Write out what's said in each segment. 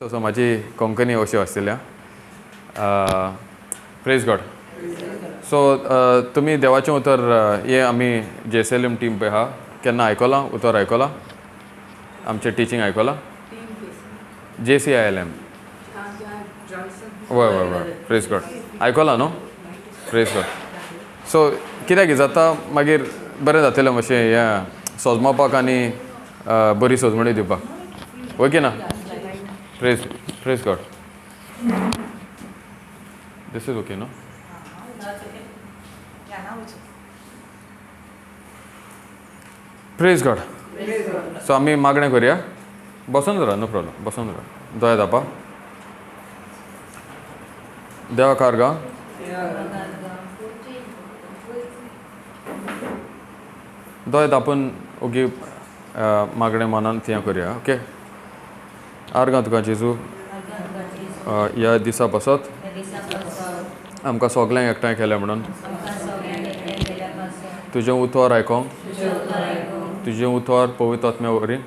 So माझी कोंकणी अशी आसलेल्या प्रेज गॉड. सो तुम्ही देवाचें उतर हे आमी जेएसएलएम टीम पळय आहा केन्ना आयकलां उतर आयकलां आमचें टिचींग आयकलां JCILM वय वय वय प्रेज गॉड आयकलां न्हू प्रेज गॉड. सो कित्याक जाता मागीर बरें जातलें मातशें हें सोजमावपाक आनी बरी सोजमणी दिवपाक वय की ना. Praise God. This is okay, no? That's okay. Yeah, now it's okay. Praise God. Praise God. So आम्ही मागणें करूया. बसून राहा, नो प्रॉब्लेम. बसून राहा. दोय दापा. देवा कारगा. दोय दापून ओगी मागणें मनान थियां करूया. ओके. आर्गां तुका जेजू ह्या दिसा पासत आमकां सगल्यांक एकठांय केलें म्हणून तुजें उतर आयकोंक तुजें उतर पवित्र आत्म्या वरवीं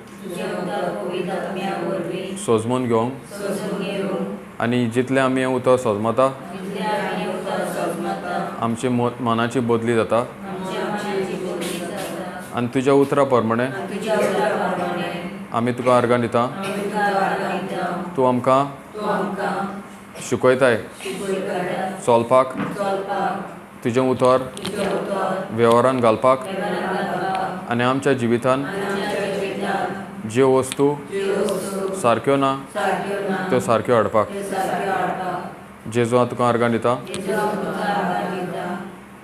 सोजमून घेवंक आनी जितलें आमी हें उतर सोजमता आमची मनाची बदली जाता आनी तुज्या उतरा प्रमाणें आमी तुका आर्गां दिता. तूं आमकां शिकयताय चलपाक तुजें उतर वेव्हारान घालपाक आनी आमच्या जिवितान ज्यो वस्तू सारक्यो ना त्यो सारक्यो हाडपाक. जेजू हांव तुका आर्गां दिता.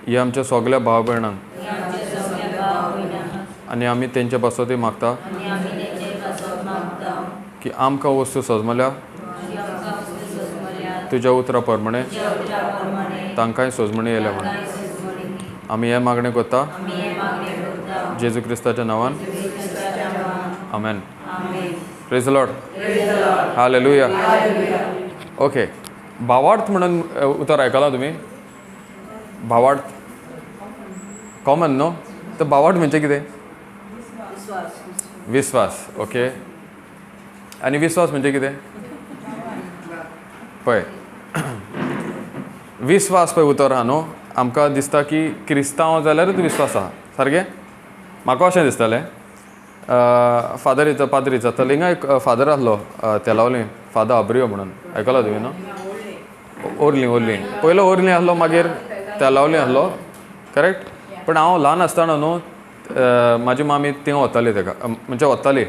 हे आमच्या सगल्या भाव भयणांक आनी आमी तेंचे पासत मागता की आमकां वस्तू सोजमल्या तुज्या उतरा प्रमाणें तांकांय सोजमणी येयल्या म्हणून आमी हें मागणें करता जेजू क्रिस्ताच्या नांवान आमेन. Praise the lord. Hallelujah. Okay. भावार्थ म्हणून उतर आयकलां तुमी. भावार्थ कॉमन न्हू. तर भावार्थ म्हणजे कितें. विस्वास. ओके. आनी विस्वास म्हणजे कितें पळय विस्वास पळय उतर आहा न्हू. आमकां दिसता की क्रिस्तांव जाल्यारूच विस्वास आहा सारकें. म्हाका अशें दिसतालें. पाद्र विचारतालो हिंगा एक फादर आहलो तेलावली फादर अब्रियो म्हणून आयकलां तुवें न्हू. ओर्ली पयलो ओर्ली आहलो मागीर तेलावली आहलो करेक्ट. पण हांव ल्हान आसतना न्हू म्हाजी मामी थिंगा वताली तेका म्हणजे वताली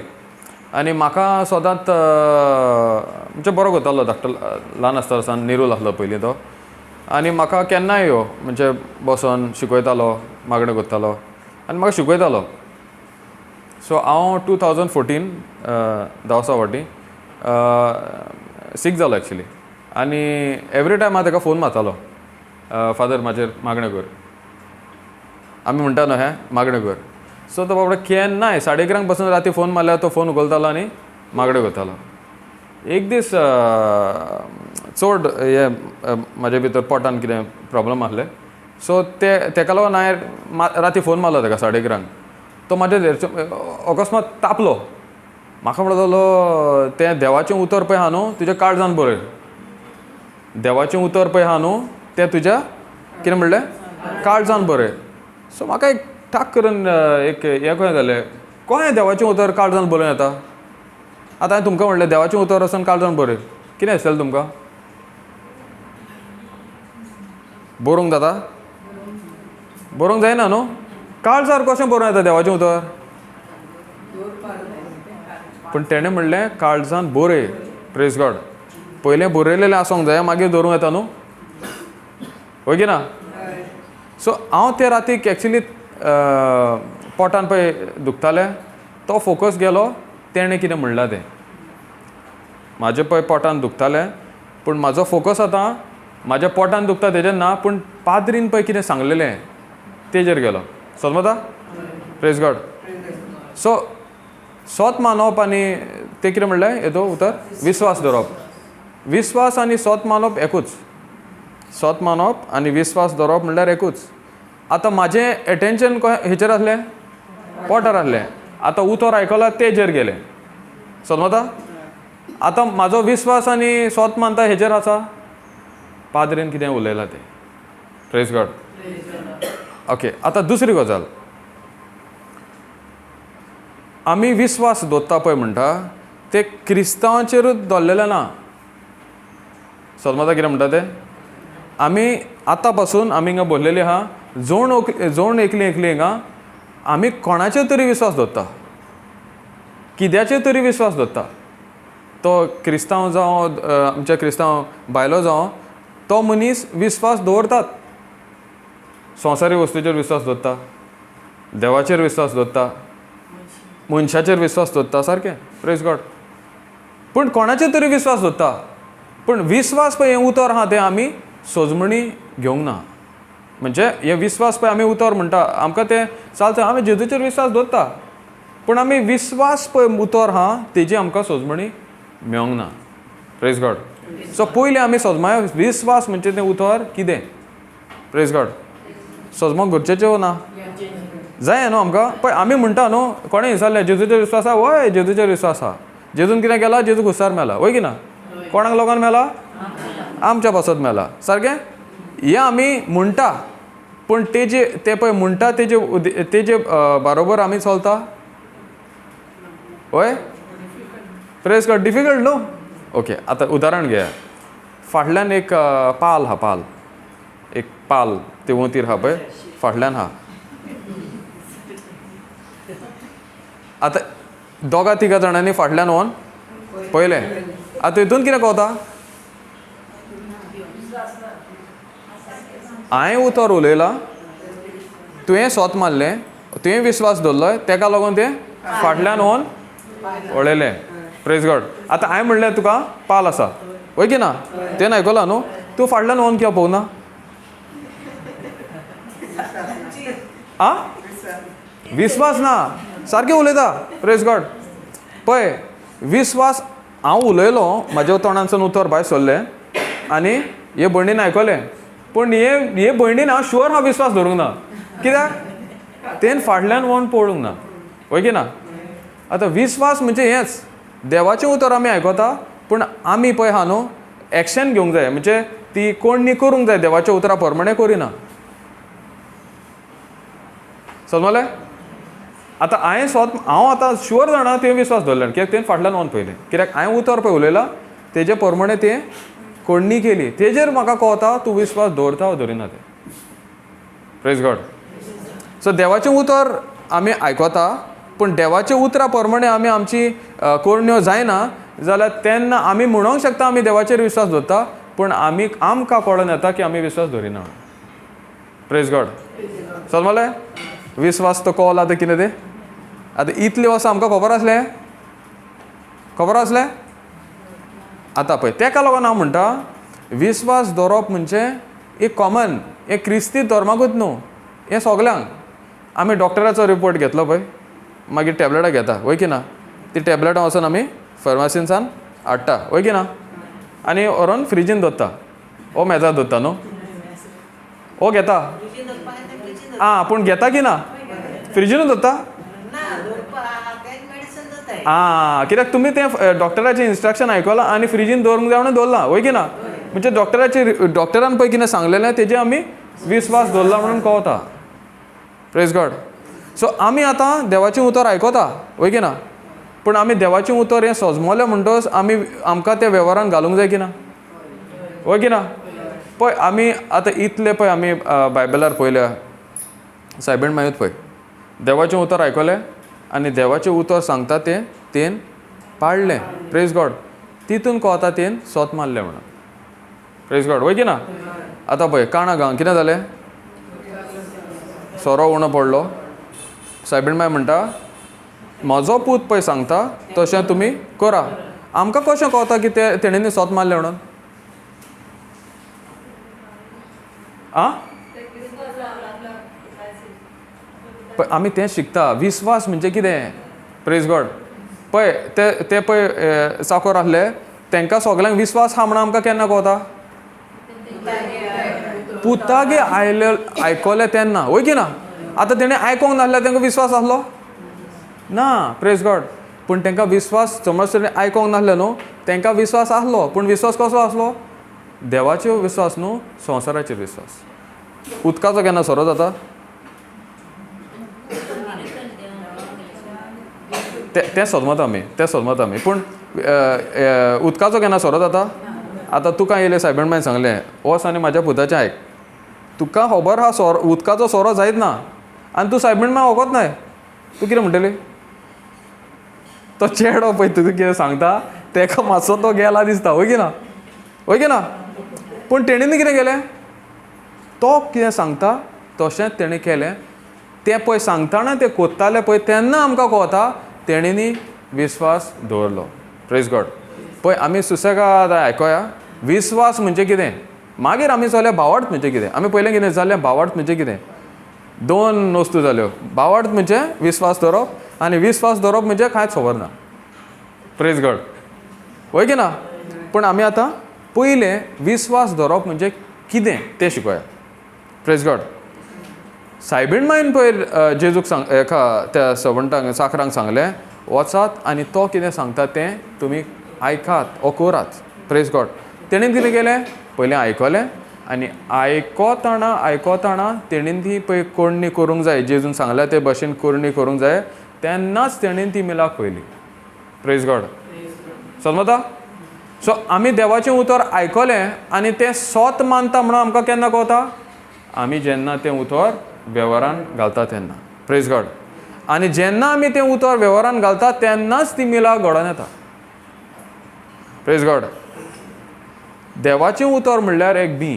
आनी म्हाका सदांच म्हणजे बरो करतालो धाकटो ल्हान आसतना निरूल आहलो पयलीं तो आनी म्हाका केन्नाय यो म्हणजे बसोन शिकयतालो मागणें करतालो आनी म्हाका शिकयतालो. सो हांव 2014 10 फावटी सीक जालो एक्चुली आनी एवरी टायम हांव ताका फोन मारतालो फादर म्हाजेर मागणें कर. आमी म्हणटा न्हू हें मागणें कर. सो तो बाबडो केन्नाय 11:30 पासून राती फोन मारल्यार तो फोन उखलतालो आनी मागणें करतालो. एक दीस चड हे म्हाजे भितर पोटान कितें प्रॉब्लम आहले. सो तेका लागून हांवें राती फोन मारलो ताका 11:30. तो म्हाजे अकस्मात तापलो. म्हाका म्हणटालो तें देवाचें उतर पळय आहा न्हू तुज्या काळजान बरय. देवाचें उतर पळय आहा न्हू तें तुज्या कितें म्हणलें काळजान बरय. सो म्हाका एक ठाक करून एक हें कशें जालें कशें देवाचें उतर काळजान बरोवन येता. आतां हांवें तुमकां म्हणलें देवाचें उतर वचून काळजान बरय कितें दिसतलें तुमकां. बरोवंक जाता बरोवंक जायना न्हू. काळजार कशें बरोवन येता देवाचें उतर. पूण तेणें म्हणलें काळजान बरय. Praise God. पयलें बरयलेलें आसूंक जाय मागीर धरूं येता न्हू वय की ना. सो हांव ते रातीक एक्चुली पोटान पळय दुखतालें तो फोकस गेलो तेणें कितें म्हणलां तें. म्हाजें पळय पोटान दुखतालें पूण म्हाजो फोकस आतां म्हाज्या पोटान दुखता तेजेर ना पूण पाद्रीन पळय कितें सांगलेलें तेजेर गेलो. समजता. Praise God. सो सोत मानप आनी तें कितें म्हणलें येदो उतर विस्वास धरप. विस्वास आनी सोत मानप एकूच. सोत मानप आनी विस्वास धरप म्हणल्यार एकूच. आतां म्हाजें एटेन्शन हेचेर आसलें पोटार आसलें. आतां उतर आयकलां तेजेर गेलें. समजता. आतां म्हाजो विस्वास आनी स्वत मानता हेजेर आसा पाद्रेन कितें उलयलां तें. Praise God. ओके, आतां दुसरी गजाल, आमी विस्वास दवरता पळय म्हणटा ते क्रिस्तांवांचेरूच दवरलेलें ना. समजता कितें म्हणटा तें? आमी आतां पासून आमी हिंगा बसलेलीं आहा, जोण एकली हिंगा आमी कोणाचेर तरी विस्वास दवरता, कित्याचेर तरी विस्वास दवरता. तो क्रिस्तांव जावं, आमच्या क्रिस्तांव बायलो जावं, तो मनीस विस्वास दवरतात. संवसारी वस्तूचेर विस्वास दवरता, देवाचेर विस्वास दवरता, मनशाचेर विस्वास दवरता. सारकें, प्रेज गॉड. पूण कोणाचेर तरी विस्वास दवरता. पूण विस्वास पळय हें उतर आहा तें आमी सोजमणी घेवंक ना. म्हणजे हे विस्वास पळय आमी उतर म्हणटा, आमकां तें चलता, आमी जेजूचेर विस्वास दवरता, पूण आमी विस्वास पळय उतर आहा तेजी आमकां सोजमणी मेळोंक ना. Praise God. सो पयलीं आमी सोजमाय विस्वास म्हणजे तें उतर कितें. Praise God. सोजमोंक गरजेचें वो ना जाय न्हू आमकां. पळय आमी म्हणटा न्हू, कोणें विचारलें जेजूचेर विस्वास आहा, वय जेजूचेर विस्वास आहा. जेजून कितें केलां? जेजू खुसार मेला, वय की ना. कोणाक लागून मेला? आमच्या पासत मेला. सारकें. हें आमी म्हणटा, पूण तेजे ते पळय म्हणटा तेजे बरोबर आमी चलता? वय. Praise God. डिफिकल्ट न्हू. ओके, आतां उदाहरण घेया. फाटल्यान एक पाल आहा, पाल, एक पाल ते वोतीर आहा पळय, फाटल्यान आहा. आतां दोगा तिगा जाणांनी फाटल्यान वोन पळयलें. आतां हितून कितें कोवता? हांवें उतर उलयलां, तुवें स्वत मारलें, तुवें विस्वास दवरलोय, तेका लागून तें फाटल्यान वोन पळयलें. Praise God. आतां हांवें म्हणलें तुका पाल आसा, वय की ना. तें आयकलां न्हू. तूं फाटल्यान वोन कित्याक पळोवना? आ विस्वास ना. सारकें उलयता. Praise God. पळय विस्वास हांव उलयलो, म्हाज्या तोंडांतसून उतर भायर सरलें आनी हे भयणीन आयकलें, पूण हे भयणीन हांव शुअर हांव विस्वास दवरूंक ना. कित्याक? तेन फाटल्यान वोन पळोवंक ना, वय की ना. आतां विस्वास म्हणजे हेंच, देवाचें उतर आमी आयकता, पूण आमी पळय आहा न्हू एक्शन घेवंक जाय. म्हणजे ती कोण करूंक जाय, देवाच्या उतरा प्रमाणे करिना. समजलें? आतां हांव आतां शुअर जाणा तुवें विस्वास दवरलें, कित्याक तुवें फाटल्यान वोन पळयलें. कित्याक हांवें उतर पळय उलयलां तेजे प्रमाणे तें कोण्णी केली. तेजेर म्हाका कळटा तूं विस्वास दवरता वा दवरिना तें. Praise God. सो देवाचें उतर आमी आयकता, पूण देवाच्या उतरा प्रमाणे आमी आमची कोरण्यो जायना जाल्यार तेन्ना आमी म्हणूंक शकता आमी देवाचेर विस्वास दवरता, पूण आमकां कळोन येता की आमी विस्वास दवरिना. Praise God. समजलें? विस्वास तो कळला आतां कितें तें. आतां इतलें वर्सां आमकां खबर आसलें. आतां पळय तेका लागून हांव म्हणटा विस्वास दवरप म्हणजे एक कॉमन, एक क्रिस्ती धर्माकूच न्हू, हें सगल्यांक. आमी डॉक्टराचो रिपोर्ट घेतलो पळय, मागीर टॅबलेटां घेता, वय की ना. ती टॅबलेटां वचून आमी फार्मासींतसान हाडटा, वय की ना. आनी व्हरोन फ्रिजीन दवरता, ओ मेजार दवरता न्हू. ओ घेता. आं, पूण घेता की ना? फ्रिजीनूच दवरता. आं, कित्याक तुमी तें डॉक्टराचें इन्स्ट्रक्शन आयकलां आनी फ्रिजीन दवरूंक जाय म्हणून दवरलां, वय की ना. म्हणजे डॉक्टरान पळय कितें सांगलेलें तेजे आमी विस्वास दवरला म्हणून कळटा. Praise God. सो आमी आतां देवाचें उतर आयकता, वय की ना. पूण आमी देवाचें उतर हें सोजमोलें म्हणटच आमकां तें वेव्हारान घालूंक जाय की ना, वय की ना. पळय आमी आतां इतलें पळय आमी बायबलार पळयल्या, सायबीण मायूत पळय, देवाचें उतर आयकलें आनी देवाचें उतर सांगता तें पाळलें. Praise God. तितून कळटा तें स्वत मारलें म्हणून. प्रेज गॉड, वय की ना. आतां पळय काणा गांव कितें जालें, सोरो उणो पडलो. सायबीण माय म्हणटा म्हजो पूत पळय सांगता तशें तुमी करा. आमकां कशें कळटा की तेणेंनी स्वत मारलें म्हणून? आं, आमी तें शिकता. विस्वास म्हणजे कितें? Praise God. पळय ते पळय चाकोर आसले, तांकां सगल्यांक विस्वास आहा म्हणून आमकां केन्ना कळटा? पुतागे आयकलें तेन्ना, वय की ना. आतां तेणें आयकोंक नासल्यार तांकां विस्वास आसलो ना. Praise God. पूण तांकां विस्वास समज तरी आयकोंक नासलें न्हू, तांकां विस्वास आसलो, पूण विस्वास कसो आसलो? देवाचेर विस्वास न्हू, संवसाराचेर विस्वास. उदकाचो केन्ना सोरो जाता? तें सोदमत आमी पूण उदकाचो केन्ना सोरो जाता? आतां तुका येयलें सायबीण सांगलें, वच आनी म्हाज्या पुताचें आयक. तुका खबर आहा उदकाचो सोरो जायत ना आनी तूं सायबीण वोगोत नाय, तूं कितें म्हणटली? तो चेडो पळय तुका कितें सांगता ताका मातसो तो गेला दिसता, वय की ना? पूण तेणीन कितें केलें? तो कितें सांगता तशेंच तेणें केलें. तें पळय सांगतना तें कोत्तालें पळय तेन्ना आमकां कळटा तेणींनी विस्वास दवरलो. Praise God. पळय आमी सुसेगाद आयकोया विस्वास म्हणजे कितें. मागीर आमी जाल्यार भावार्थ म्हणजे कितें. आमी पयलें कितें जालें भावार्थ म्हणजे कितें. 2 वस्तू जाल्यो. भावार्थ म्हणजे विस्वास दवरप आनी विस्वास दवरप म्हणजे कांयच खबर ना. Praise God. वय की ना. पूण आमी आतां पयलें विस्वास दवरप म्हणजे कितें तें शिकोया. Praise God. सायबीण मायन पळय जेजूक त्या सर्वंटांक चाकरांक सांगलें, वचात आनी तो कितें सांगता तें तुमी आयकात ओ करात. Praise God. तेणीन कितें केलें? पयलें आयकलें आनी आयकोताना तेणीन ती पळय कोडणी करूंक जाय, जेजून सांगल्या ते भाशेन कोडणी करूंक जाय, तेन्नाच तेणीन ती मिलाक पयली. Praise God. समजता. सो आमी देवाचें उतर आयकलें आनी तें सोत मानता म्हणून आमकां केन्ना कळटा? आमी जेन्ना तें उतर वेव्हारान घालता तेन्ना. Praise God. आनी जेन्ना आमी तें उतर वेव्हारान घालता तेन्नाच ती मिलाक घडोवन येता. Praise God. देवाचें उतर म्हणल्यार एक बी.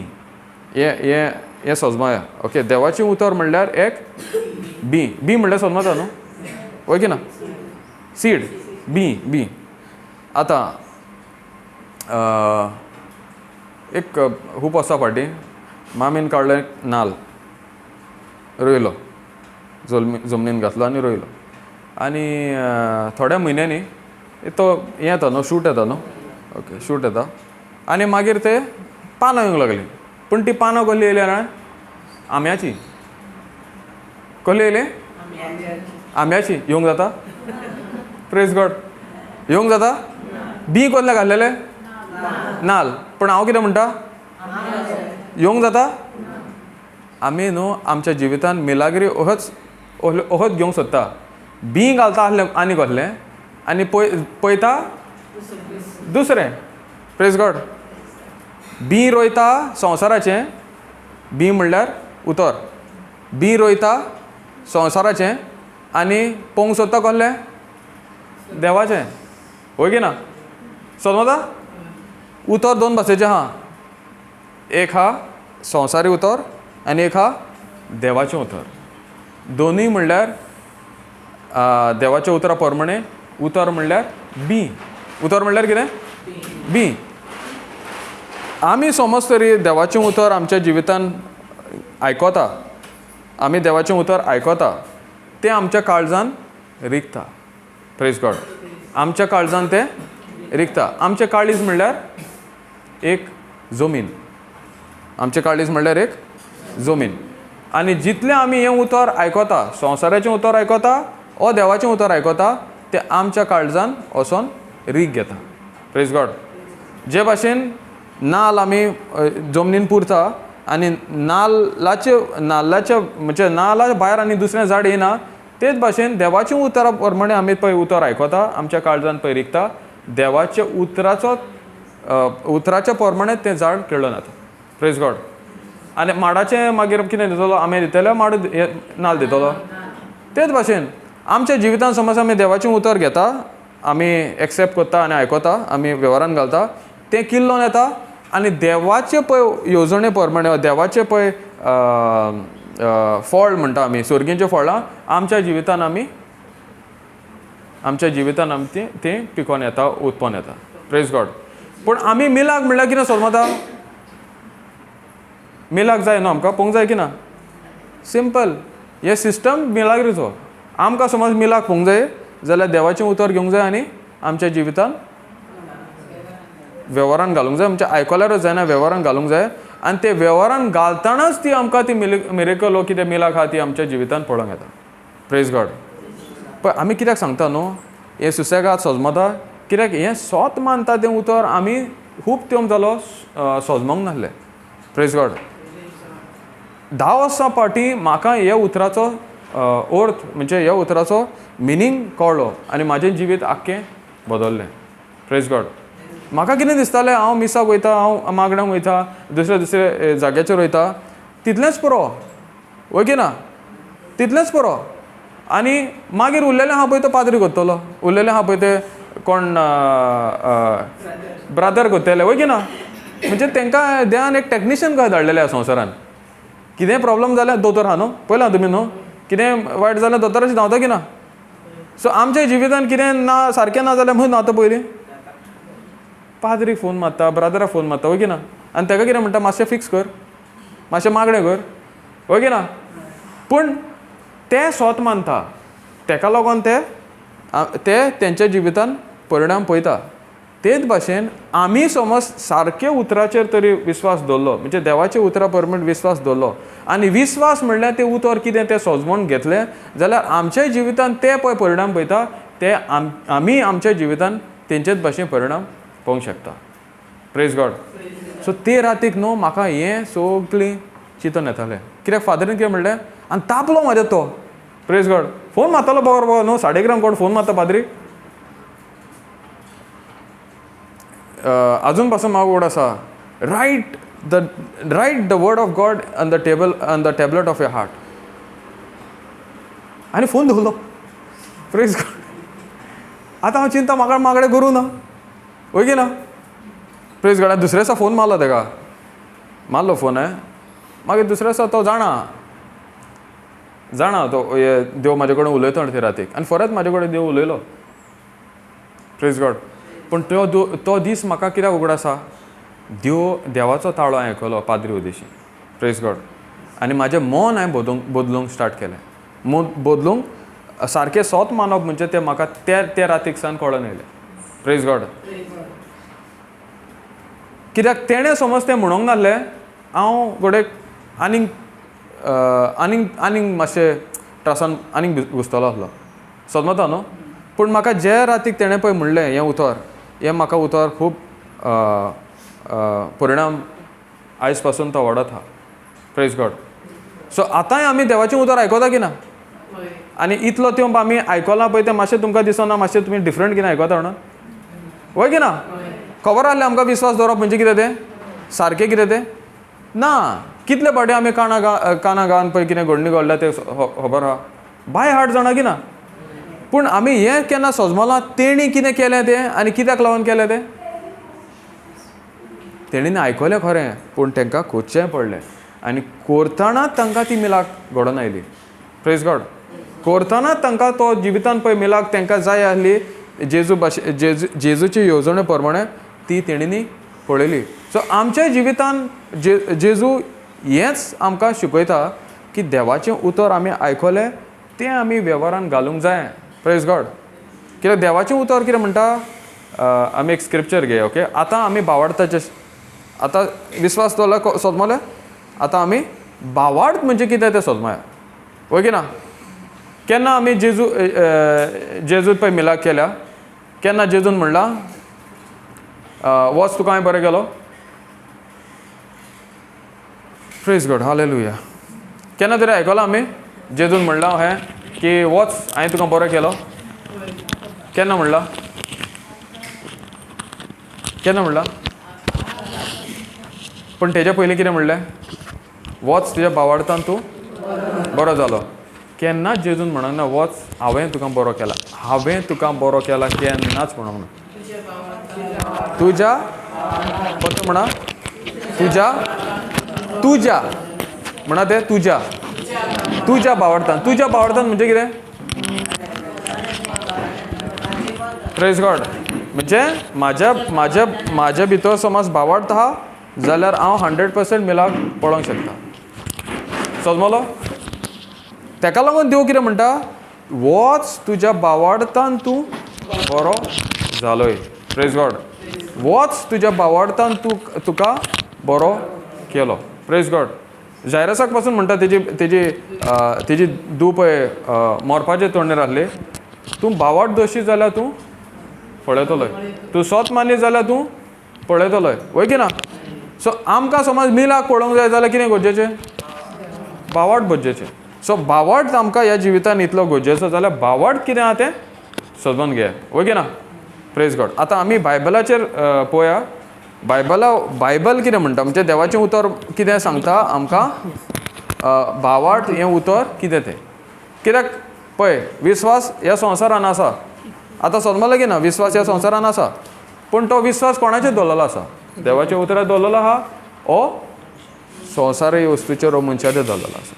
हें सोजमाया. ओके. देवाचें उतर म्हणल्यार एक बी म्हणल्यार सोजमाता न्हू, वय की ना. सीड. बी. आतां एक खूब वर्सां फाटीं मामीन काडलें नाल्ल, रोयलो, जमनीन घातलो आनी रोयलो. आनी थोड्या म्हयन्यांनी तो हें येता न्हू, शूट येता न्हू. ओके. शूट येता आनी मागीर ते पानां येवंक लागलीं. पूण ती पानां कसली येयली जाणा? आंब्याची. कसली येयली? आंब्याची. येवंक जाता? Praise God. येवंक जाता? बी कसले घातलेले? नाल्ल. पूण हांव कितें म्हणटा? येवंक जाता? आमी न्हू आमच्या जिवितान मिलाग्री ओहच घेवंक सोदता. बी घालता आसलें आनी कसलें आनी पळयता दुसरें. Praise God. बी रोयता संवसाराचें, बी म्हणल्यार उतर. बी रोयता संवसाराचें आनी पळोवंक सोदता कसलें? देवाचें. वय की ना. समजता. उतर 2 भाशेचें आहा. एक हा संवसारी उतर आनी एक हा देवाचें उतर. दोनूय म्हणल्यार देवाच्या उतरा प्रमाणे उतर म्हणल्यार बी. उतर म्हणल्यार कितें? बी. आमी समज तरी देवाचें उतर आमच्या जिवितान आयकोता, आमी देवाचें उतर आयकोता, तें आमच्या काळजान रिगता. Praise God. आमच्या काळजान तें रिगता. आमचें काळीज म्हणल्यार एक जमीन. आमचें काळीज म्हणल्यार एक जमीन. आनी जितलें आमी हें उतर आयकोता, संवसाराचें उतर आयकोता ओ देवाचें उतर आयकोता, तें आमच्या काळजान वचोन रीग घेता. Praise God. जे भाशेन नाल्ल आमी जमनीन पुरता आनी नाल्लाच्या म्हणजे नाल्ला भायर आनी दुसरें झाड येना, तेच भाशेन देवाचें उतरा प्रमाणे आमी पळय उतर आयकोता, आमच्या काळजान पळय रिगता. देवाच्या उतराच्या प्रमाणे तें झाड केळून येता. Praise God. आनी माडाचें मागीर कितें दितलो? आमे दितले, माड नाल्ल दितलो. तेच भाशेन आमच्या जिवितान समज आमी देवाचें उतर घेता, आमी एक्सेप्ट करता आनी आयकोता, आमी वेव्हारान घालता, तें किल्लोन येता आनी देवाचे पळय येवजणे प्रमाणे देवाचे पळय फळ म्हणटा आमी, स्वर्गींचें फळां आमच्या जिवितान आमी तें पिकोवन येता, उत्पन्न येता. Praise God. पूण आमी मिलाक म्हणल्यार कितें सोदमता? मिलाक जाय न्हू आमकां, पळोवंक जाय की ना. सिंपल. हे सिस्टम मिलाग्रीचो. आमकां समज मिलाक पळोवंक जाय जाल्यार देवाचें उतर घेवंक जाय आनी आमच्या जिवितान वेव्हारान घालूंक जाय. आमच्या आयकल्यारूच जायना, वेव्हारान घालूंक जाय. आनी ते वेव्हारान घालतनाच ती आमकां ती मिरेकल ओ कितें मिलाक आहा ती आमच्या जिवितान पळोवंक येता. Praise God. पळय आमी कित्याक सांगता न्हू, हें सुसेगाद सोजमता कित्याक हें सोत मानता तें उतर आमी खूब तेंप जालो सोजमोंक नासले. Praise God. 10 वर्सां फाटीं म्हाका ह्या उतराचो अर्थ म्हणजे ह्या उतराचो मिनींग कळ्ळो आनी म्हाजें जिवीत आख्खें बदललें. Praise God. म्हाका कितें दिसतालें हांव मिसाक वयता, हांव मागण्यांक वयता, दुसऱ्या दुसऱ्या जाग्याचेर वयता, तितलेंच पुरो, वय की ना, तितलेंच पुरो. आनी मागीर उरलेलें आहा पळय तो पाद्री करतलो, उरलेलें आहा पळय ते कोण ब्रादर करतले, वय की ना. म्हणजे तांकां देवान एक टॅक्निशियन कशें धाडलेलें ह्या संवसारान. कितेंय प्रॉब्लम जाल्यार दोतोर आहा न्हू, पळयलां तुमी न्हू, कितें वायट जाल्यार दोतोराची धांवता की ना. सो आमच्या जिवितान कितें ना सारकें ना जाल्यार म्हूण धांवता पयलीं पाद्रीक फोन मारता, ब्रादराक फोन मारता, वय की ना. आनी ताका कितें म्हणटा मातशें फिक्स कर, मातशें मागणें कर, वय की ना. पूण ते स्वत मानता, ताका लागून ते तेंच्या जिवितान परिणाम पळयता. तेच भाशेन आमी समज सारके उतराचेर तरी विस्वास दवरलो, म्हणजे देवाच्या उतरा परमेंट विस्वास दवरलो आनी विस्वास म्हणल्यार तें उतर कितें तें सोजमोन घेतलें जाल्यार आमच्या जिवितान ते पळय परिणाम पळयता ते आमी आमच्या जिवितान तेंचेच भाशेन परिणाम पळोवंक शकता. Praise God. सो ते रातीक न्हू म्हाका हें सगळीं चिंतून येतालें. कित्याक फादरीन कितें म्हणलें आनी तापलो म्हाज्या तो. Praise God. फोन मारतालो बरोबर न्हू, 11:30 कोण फोन मारता पाद्रीक. अजून पासून म्हाका वड आसा, write the word of God on the tablet of your heart. आनी फोन दवरलो. Praise God. आतां हांव चिंता म्हाका मागणें करूं ना, वय की ना. Praise God. दुसऱ्या दिसा फोन मारलो ताका, मारलो फोन. मागीर दुसऱ्या दिसा तो जाणा तो देव म्हाजे कडेन उलयता म्हणून ते रातीक, आनी फरत म्हाजे कडेन देव उलयलो. Praise God. पूण तो दीस म्हाका कित्याक उगड आसा, देवाचो ताळो हांवें आयकलो पाद्री उदेशी. Praise God. आनी म्हाजें मन हांवें बदलूंक स्टार्ट केलें. बदलूंक सारकें सोत मानप म्हणजे तें म्हाका त्या रातीक सावन कळोन येयलें. Praise God. कित्याक तेणें समज तें म्हणूंक नासलें हांव गोडेक आनीक मातशें त्रासान आनीक घुसतलो आसलो, समजता न्हू. पूण म्हाका जे रातीक तेणें पळय म्हणलें हें उतर, हें म्हाका उतर खूब परिणाम आयज पासून तो वाडत आहा. Praise God. सो आतांय आमी देवाचें उतर आयकता की ना. आनी इतलो तेंप आमी आयकलां पळय तें मातशें तुमकां दिसना मातशें तुमी डिफरंट कितें आयकता म्हणून, वय की ना. खबर आहलें आमकां विस्वास दवरप म्हणजे कितें तें सारकें कितें तें ना. कितले फावटी आमी काना गावन पळय कितें घडणी घडल्या तें खबर आहा, बाय हार्ट जाणा की ना. पूण आमी हें केन्ना सोजमलां तेणी कितें केलें तें आनी कित्याक लागून केलें तें. तेणीन आयकलें खरें, पूण तांकां कोचचें पडलें आनी करतना तांकां ती मिलाक घडोवन आयली. Praise God. करतना तांकां तो जिवितान पळय मिलाक तांकां जाय आसली जेजूचे येवजणे प्रमाणे ती तेणींनी पळयली. सो आमच्या जिवितान जेजू हेंच आमकां शिकयता की देवाचें उतर आमी आयकलें तें आमी वेव्हारान घालूंक जाय. Praise God. कित्याक देवाचें उतर कितें म्हणटा, आमी एक स्क्रिप्चर घेया. ओके. आतां आमी भावार्थाचे आतां विस्वास दवरला सोदमले, आतां आमी भावार्थ म्हणजे कितें तें सोदमया, वय की ना. केन्ना आमी जेजूत पळय मिलाक केल्या, केन्ना जेजून म्हणलां वच तुका हांवें बरें केलो. Praise God. हालेलुया. केन्ना तरी आयकलां आमी जेजून म्हणलां हें की वच हांवें तुका बरो केलो. केन्ना म्हणलां, केन्ना म्हणलां. पूण तेज्या पयलीं कितें म्हणलें, वच तुज्या भावार्थान तूं बरो जालो. केन्नाच जेजून म्हणूंक ना वच हांवें तुका बरो केला. हांवें तुका बरो केला केन्नाच म्हणूंक ना. तुज्या फक्त म्हणा तुज्या म्हणा तें तुज्या भावार्थान म्हणजे कितें. Praise God. म्हणजे म्हाज्या भितर समज भावार्थ आहा जाल्यार हांव 100% मिलाक पळोवंक शकता. समजलो. ताका लागून देव कितें म्हणटा, वच तुज्या भावार्थान तूं बरो जालोय. Praise God. वच तुज्या भावार्थान तुका बरो केलो. Praise God. जायरसाक पासून म्हणटा तेजी धूव पळय मरपाचे तोंडेर आहली तूं भावाट दोशी जाल्यार तूं पळयतलोय, तूं सोत मानी जाल्यार तूं पळयतलोय, वय की ना. सो आमकां समज मिलाक पळोवंक जाय जाल्यार कितें गरजेचें? भावाट गरजेचें. सो भावाट आमकां ह्या जिवितान इतलो गरजेचो जाल्यार भावाट कितें आहा तें सोदून घेया, वय की ना. Praise God. आतां आमी बायबलाचेर पळोवया. बायबल कितें म्हणटा म्हणजे देवाचें उतर कितें सांगता आमकां भावाट हें उतर कितें तें. कित्याक पळय, विस्वास ह्या संवसारान आसा. आतां सोदमलो की ना, विस्वास ह्या संवसारान आसा, पूण तो विस्वास कोणाचेर दवरलेलो आसा? देवाच्या उतरार दवरलेलो आहा ओ संवसारी वस्तूचेर ओ मनशाचेर दवरलेलो आसा.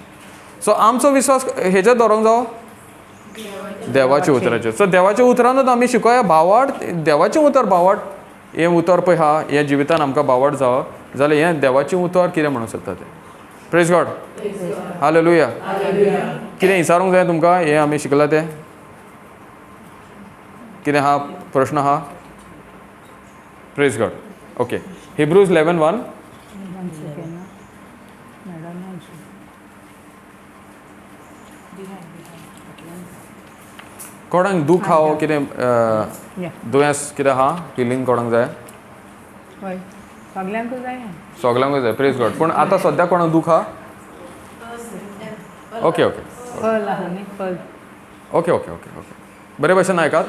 सो आमचो विस्वास हेचेर दवरूंक जावो? देवाच्या उतराचेर. सो देवाच्या उतरानूच आमी शिकोया भावाट, देवाचें उतर भावाट हें उतर पळय आहा, हें जिवितान आमकां भावाट जावं जाल्यार हें देवाचें उतर कितें म्हणूंक सोदता तें. Praise God. हालेलुया. कितें विचारूंक जाय तुमकां हें आमी शिकला तें? कितें आहा? प्रश्न आहा? Praise God. ओके. हिब्रूज 11:1. कोणाक दूख आहा ओ कितें दुयेंस कितें आहा? हिलींग कोणाक जाय? हय, सगल्यांकूच जाय. सगल्यांकूच जाय. Praise God. पूण आतां सद्या कोणाक दूख आहा? ओके ओके पल आहा न्ही, पल. Okay okay okay okay. बरे भशेन आयकात.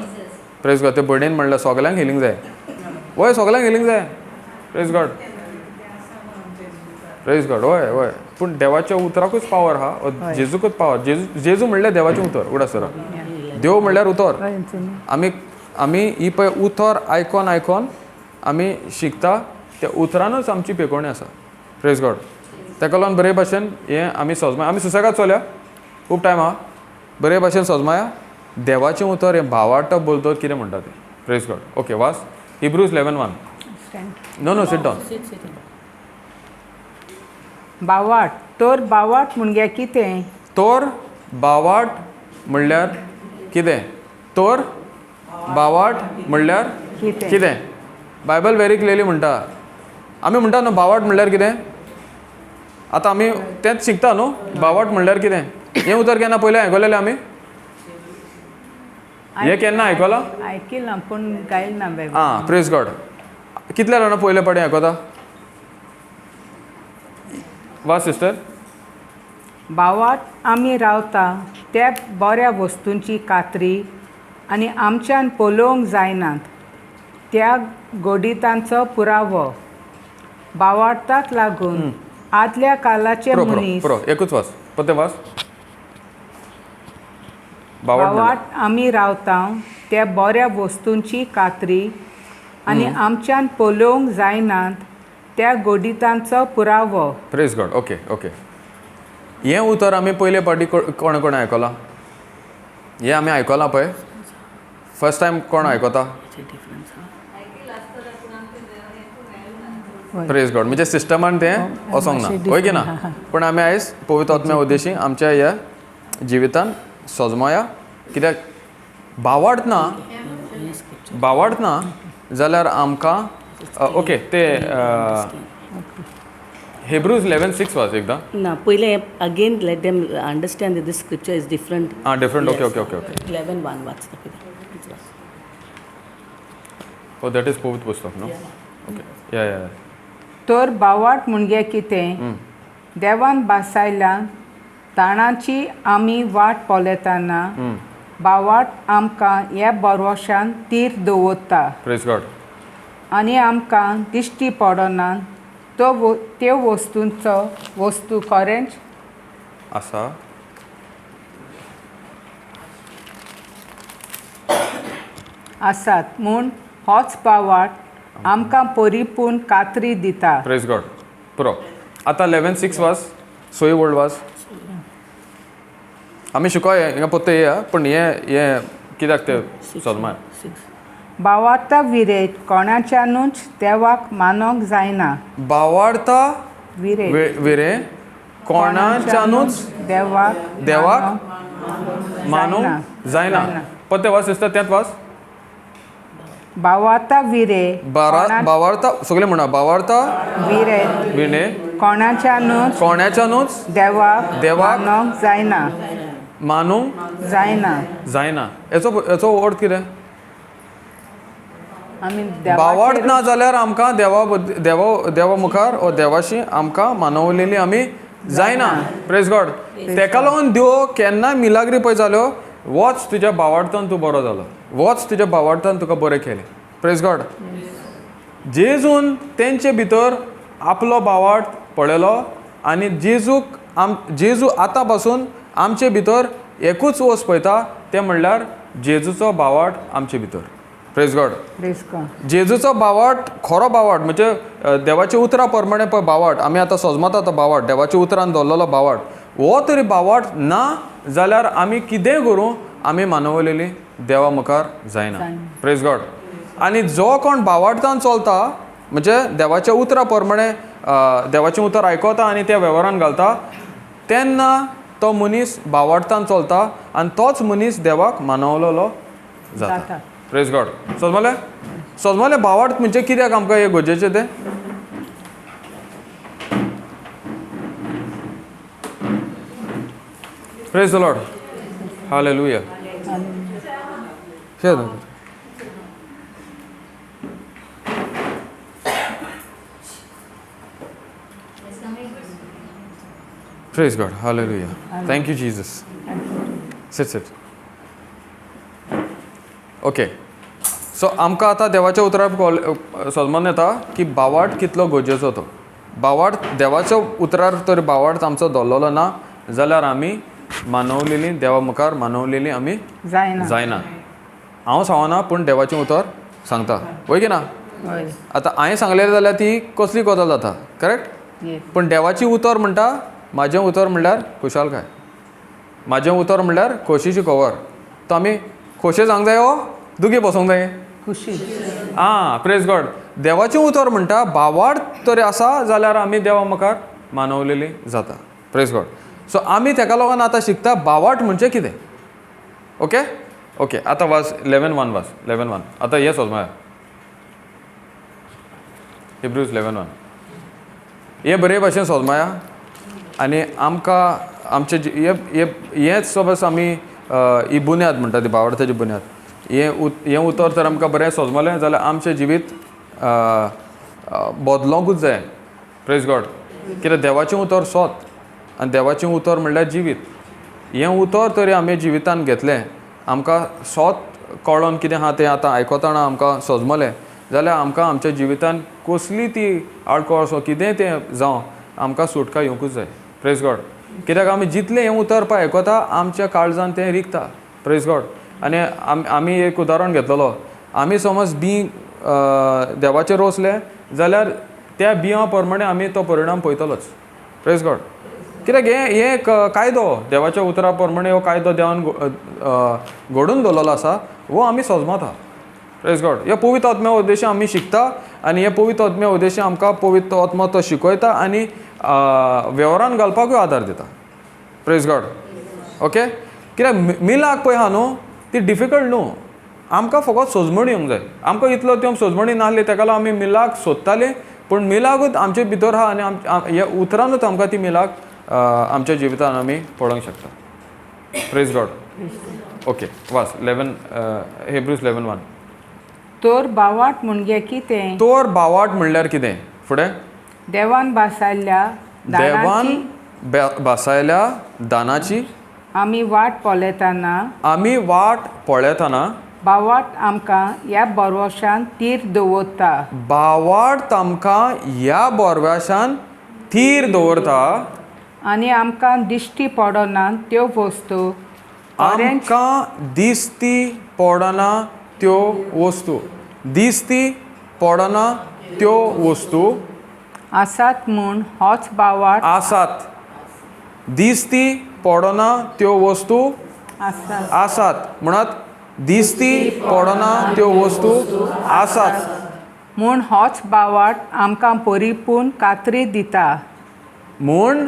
Praise God. ते बर्डेन म्हणल्यार सगल्यांक हिलींग जाय. वय सगल्यांक हिलींग जाय. Praise God. Praise God. वय वय. पूण देवाच्या उतराकूच पावर आहा, जेजूकूच पावर. जेजू म्हणल्यार देवाचें उतर उगडा सर. देव म्हणल्यार उतर. आमी ही पळय उतर आयकोन आयकोन आमी शिकता, त्या उतरानूच आमची पेकोवणी आसा. Praise God. ताका लागून बरे भशेन हें आमी सोजमाया. आमी सुसेगाद चलया, खूब टायम आहा. बरे भशेन सोजमाया. देवाचें उतर हें भावार्थ बोलतो कितें म्हणटा तें. Praise God. ओके, वास. हिब्रूज 11:1. No sit down. बावाट. तर बावाट म्हणजे कितें? तोर बावाट म्हणल्यार कितें? तोर बावाट म्हणल्यार कितें? बायबल व्हेरी क्लियरली म्हणटा. आमी म्हणटा न्हू बावाट म्हणल्यार कितें? आतां आमी तेंच शिकता न्हू, बावाट म्हणल्यार कितें. हें उतर केन्ना पयलें आयकलेलें आमी? हें केन्ना आयकलां? आयकिलां पूण गायल ना बायबल. आं, प्रेज गॉड. कितले जाणां पयले पाटी आयकता? वा सिस्टर. बावाट आमी रावता त्या बऱ्या वस्तूंची खात्री आनी आमच्यान पळोवंक जायनात त्या गोडितांचो पुरावो. बावाटाक लागून आदल्या काळाचे मनीस. एकूच वास. पते वास. बावाट आमी रावता त्या बऱ्या वस्तूंची खात्री आनी आमच्यान पळोवंक जायनात त्या गोडितांचो पुरावो. Praise God. Okay okay. हें उतर आमी पयले पाटी कोणे कोणे आयकलां? हें आमी आयकलां पळय. फर्स्ट टायम कोण आयकता? Praise God. म्हणजे सिस्टमान तें वचोंक ना, वय की ना. पूण आमी आयज पवित्र आत्म्या उद्देशी आमच्या ह्या जिवितान सोजमोया. कित्याक भावार्थ ना जाल्यार आमकां ओके ते हिब्रूज 11:6 वाच एकदां. ना पहिले again let them understand this scripture is different. Ah, different. Okay okay okay okay. 11:1 वाचता कितें. ओ दॅट इज पवित्र पुस्तक न्हू. ओके. या. तर बावाट म्हणजे कितें? देवान बासायल्या ताणाची आमी वाट पळयतना बावाट आमकां ह्या भरवशान तीर दवरता. Praise God. आनी आमकां दिश्टी पडना त्यो वस्तू खरेंच आसा आसात म्हूण होच बावाट आमकां परिपूर्ण खात्री दिता. Praise God. पुरो. आतां 11:6 वाच. सोय वर्ड वाच. आमी शिकोया हिंगा पोत्ते येया, पूण हें कित्याक ते सोदमाय. बावार्था विरेत कोणाच्यानूच देवाक मानोंक जायना. बावार्था विरेत विरे कोणाच्यानूच देवाक मानूंक जायना. पत्ते वाच सिस्टर. तेंच वाच. बावार्था विरे बावार्था सगळे म्हणा. बावार्था विरेत विणे कोणाच्यानूच कोणाच्यानूच देवाक देवाक मानोंक जायना. मानूंक जायना जायना हेचो अर्थ कितें आमी बावार्थ ना जाल्यार आमकां देवा मुखार ओ देवाशी आमकां मानवलेली आमी जायना प्रेज गॉड तेका लागून देव केन्ना मिलाग्री पळय जाल्यो वच तुज्या बावार्थान तूं बरो जालो वच तुज्या बावार्थान तुका बरें केलें प्रेज गॉड जेजून तेंचे भितर आपलो बावार्थ पळयलो आनी जेजू आतां पासून आमचे भितर एकूच वस्त पळयता तें म्हणल्यार जेजूचो बावार्थ आमचे भितर प्रेज गॉड प्रेज गॉड जेजूचो बावार्थ खरो बावार्थ म्हणजे देवाच्या उतरा प्रमाणे पळय बावार्थ आमी आतां सजमता तो बावार्थ देवाच्या उतरान दवरलेलो बावार्थ हो तरी बावार्थ ना जाल्यार आमी कितेंय करूं आमी मानवलेली देवा मुखार जायना प्रेज गॉड आनी जो कोण बावार्थान चलता म्हणजे देवाच्या उतरा प्रमाणे देवाचें उतर आयकता आनी त्या वेव्हारान घालता तेन्ना तो मनीस बावार्थान चलता आनी तोच मनीस देवाक मानवलेलो जाता प्रेज गॉड सजमले बावार्थ म्हणजे कित्याक आमकां हे गरजेचें तें praise the lord hallelujah Praise God. Hallelujah. Thank you, Jesus. Sit. Okay. So, आमकां आतां देवाच्या उतरार सजमोन येता की बावार्थ कितलो गरजेचो तो बावार्थ देवाच्या उतरार तर बावार्थ आमचो दवरलेलो ना जाल्यार आमी मानवलेली देवा मुखार मानवलेली आमी जायना हांव सांगना पूण देवाचें उतर सांगता वय की ना आतां हांवें सांगलें जाल्यार ती कसली गजाल जाता करेक्ट पूण देवाची उतर म्हणटा म्हाजें उतर म्हणल्यार खुशालकाय म्हाजें उतर म्हणल्यार खोशेची कवर तो आमी खोशे सांगूंक जाय ओ दुगी बसूंक जाय खुशी प्रेज गॉड देवाचें उतर म्हणटा बावार्थ तरी आसा जाल्यार आमी देवा मुखार मानवलेली जाता प्रेज गॉड सो आमी तेका लागून आतां शिकता बावार्थ म्हणजे कितें ओके आतां वाच 11:1 आतां हें सोजमाया हिब्रूज 11:1 हे बरे भाशेन सोजमाया आनी आमकां आमचे हेंच सपोज आमी ही बुन्याद म्हणटा ती बावार्थाची बुन्याद हें उतर जर आमकां बरें सोजमलें जाल्यार आमचें जिवीत बदलोंकूच जाय प्रेज गॉड कित्याक देवाचें उतर सोत आनी देवाचें उतर म्हणल्यार जिवीत हें उतर तरी आमी जिवितान घेतलें आमकां सोत कळोन कितें आहा तें आतां आयकोतना आमकां सोजमलें जाल्यार आमकां आमच्या जिवितान कसली ती आडकोळ कितेंय तें जावं आमकां सुटका येवंकूच जाय प्रेज गॉड कित्याक आमी जितलें हें उतर पळय आयकता आमच्या काळजान तें रिगता प्रेज गॉड आनी आमी एक उदाहरण घेतलेलो आमी समज देवाचेर वचले जाल्यार त्या बियां प्रमाणे आमी तो परिणाम पळयतलोच प्रेज गॉड कित्याक हे एक कायदो देवाच्या उतरा प्रमाणे हो कायदो देवान घडोवन दवरलेलो आसा हो आमी सोजमता प्रेज गॉड हे पवित्र आत्म्या उद्देशी आमी शिकता आनी हे पवित्र आत्म्या उद्देशी आमकां पवित्र आत्मा तो शिकयता आनी वेव्हारान घालपाकूय आदार दिता प्रेज गॉड ओके कित्याक मिलाक पळय आहा न्हू ती डिफिकल्ट न्हू आमकां फकत सोजमणी येवंक जाय आमकां इतलो त्यो सोजमणी नासली तेका लागून आमी मिलाक सोदताली पूण मिलाकूच आमचे भितर आहा आनी हे उतरानूच आमकां ती मिलाक आमच्या जिवितान आमी पळोवंक शकता प्रेज गॉड ओके वाच हिब्रूज 11:1 तोर बावार्थ म्हणजे कितें तोर बावार्थ म्हणल्यार कितें फुडें देवान बासायल्या दानाची आमी वाट पळयतना बावार्थ आमकां ह्या बोरवशान तीर दवरता बावार्थ आमकां ह्या बोरव्याशान थीर दवरता आनी आमकां दिश्टी पडना त्यो वस्तू आमकां दिसती पडना त्यो वस्तू दिसती पडना त्यो वस्तू आसात म्हूण होच बावार्थ आसात दिसती पडना त्यो वस्तू आसात म्हणत दिसती पडना त्यो वस्तू आसात म्हूण होच बावार्थ आमकां परिपूर्ण खात्री दिता म्हूण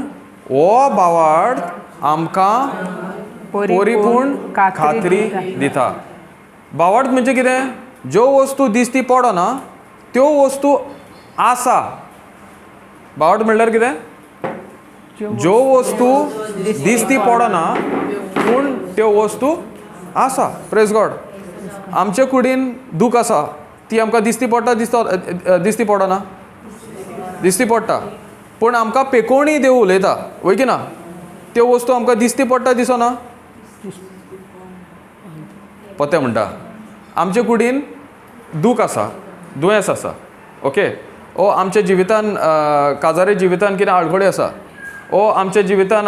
हो बावार्थ आमकां परिपूर्ण खात्री दिता बावार्थ म्हणजे कितें ज्यो वस्तू दिसती पडना त्यो वस्तू आसा बावार्थ म्हणल्यार कितें ज्यो वस्तू दिसती पडना पूण त्यो वस्तू आसा. Praise God. आमचे कुडीन दूख आसा ती आमकां दिसती पडना दिसती पडटा. पूण आमकां पेकोवणी देव उलयता वय की ना. त्यो वस्तू आमकां दिसती पडटा दिसना. पते म्हणटा आमचे कुडीन दूख आसा दुयेंस आसा. ओके. ओ आमच्या जिवितान काजारे जिवितान कितें आडखडी आसा. ओ आमच्या जिवितान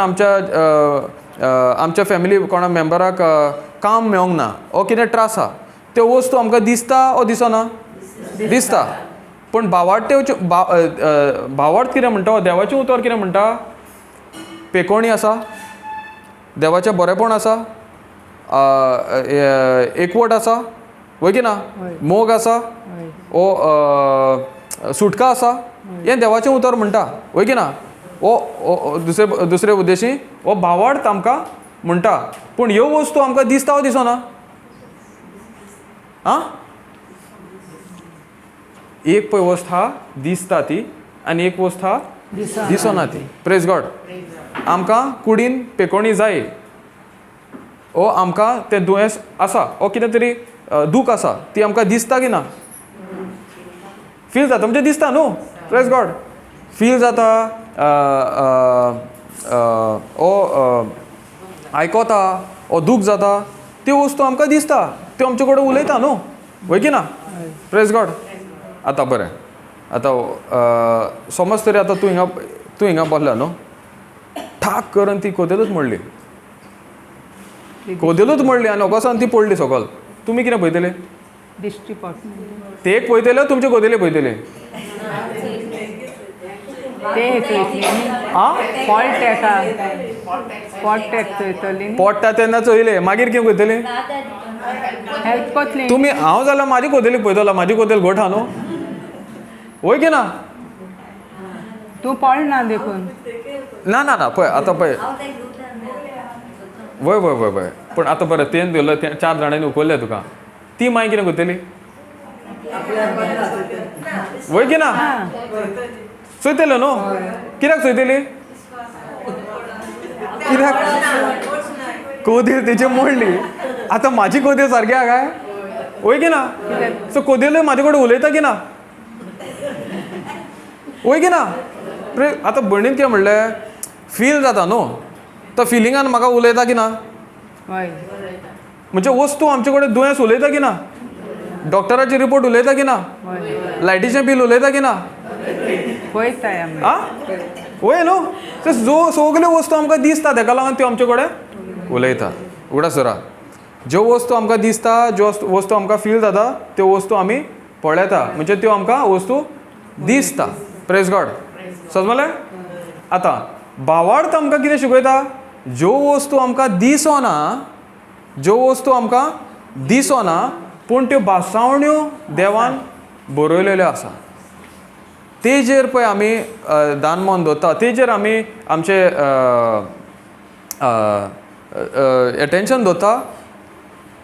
आमच्या फॅमिली कोणा मेंबराक काम मेळोंक ना. ओ कितें त्रास आसा. त्यो वस्तू आमकां दिसता ओ दिसना. दिसता. पूण भावार्थ्य भावार्थ कितें म्हणटा देवाचें उतर कितें म्हणटा. पेकोवणी आसा देवाचें बरेपण आसा एकवट आसा वय की ना. मोग आसा ओ सुटका आसा हें देवाचें उतर म्हणटा वय की ना. ओ दुसरे उद्देशी हो भावार्थ आमकां म्हणटा. पूण ह्यो वस्तू आमकां दिसता ओ दिसना. आं एक पळय वस्त आहा दिसता ती आनी एक वस्त आहा दिसना ती. Praise God. आमकां कुडीन पेकोवणी जाय ओ आमकां तें दुयेंस आसा ओ कितें तरी दूख आसा ती आमकां दिसता की ना. फील जाता म्हणजे दिसता न्हू. Praise God. फील जाता ओ आयकोता ओ दूख जाता त्यो वस्तू आमकां दिसता. त्यो आमचे कडेन उलयता न्हू वय की ना. Praise God. आतां बरें. आतां समज तरी आतां तूं हिंगा बसला न्हू. ठाक करून ती कोदेलूच मोडली आनी ओकोसान ती पडली सकयल. तुमी कितें पळयतले. दिश्टी पडटा. ते एक पळयतले तुमचे कोदेले पळयतले. ते पळयतली आं पॉलटॅक चोयतली न्ही. पडटा तेन्ना चोयले मागीर कितें पळयतले. हेल्प कोतली. तुमी हांव जाल्यार म्हाजी कोदेली पळयतलो. म्हाजी कोदेल घोट आहा न्हू वय की ना. तूं पडना देखून. ना पळय आतां पळय वय पूण आतां बरें तें दिलो 4 जाणांनी उखल्लें तुका. ती मागीर कितें करतली वय की ना. चोयतले न्हू. कित्याक चोयतली. कित्याक कोदेल तेची मोडली. आतां म्हाजी कोदेल सारकी आहा काय वय की ना. सो कोदेल म्हाजे कडेन उलयता की ना वय की ना. आतां भयणीन कितें म्हणलें फील जाता न्हू. तो फिलिंगान म्हाका उलयता की ना. म्हणजे वस्तू आमचे कडेन दुयेंस उलयता की ना. डॉक्टराची रिपोर्ट उलयता की ना. लायटीचें बील उलयता की ना. पळयताय आमी. आं वय न्हू. सगल्यो वस्तू आमकां दिसता ताका लागून त्यो आमचे कडेन उलयता. उगडास धरा. ज्यो वस्तू आमकां दिसता ज्यो वस्तू आमकां फील जाता त्यो वस्तू आमी पळयता म्हणजे त्यो आमकां वस्तू दिसता. Praise God. समजलें. आतां भावार्थ आमकां कितें शिकयता. ज्यो वस्तू आमकां दिसना पूण त्यो भासावण्यो देवान बरयलेल्यो आसा. तेजेर पळय आमी दान मन दवरता. तेजेर आमी आमचें एटेन्शन दवरता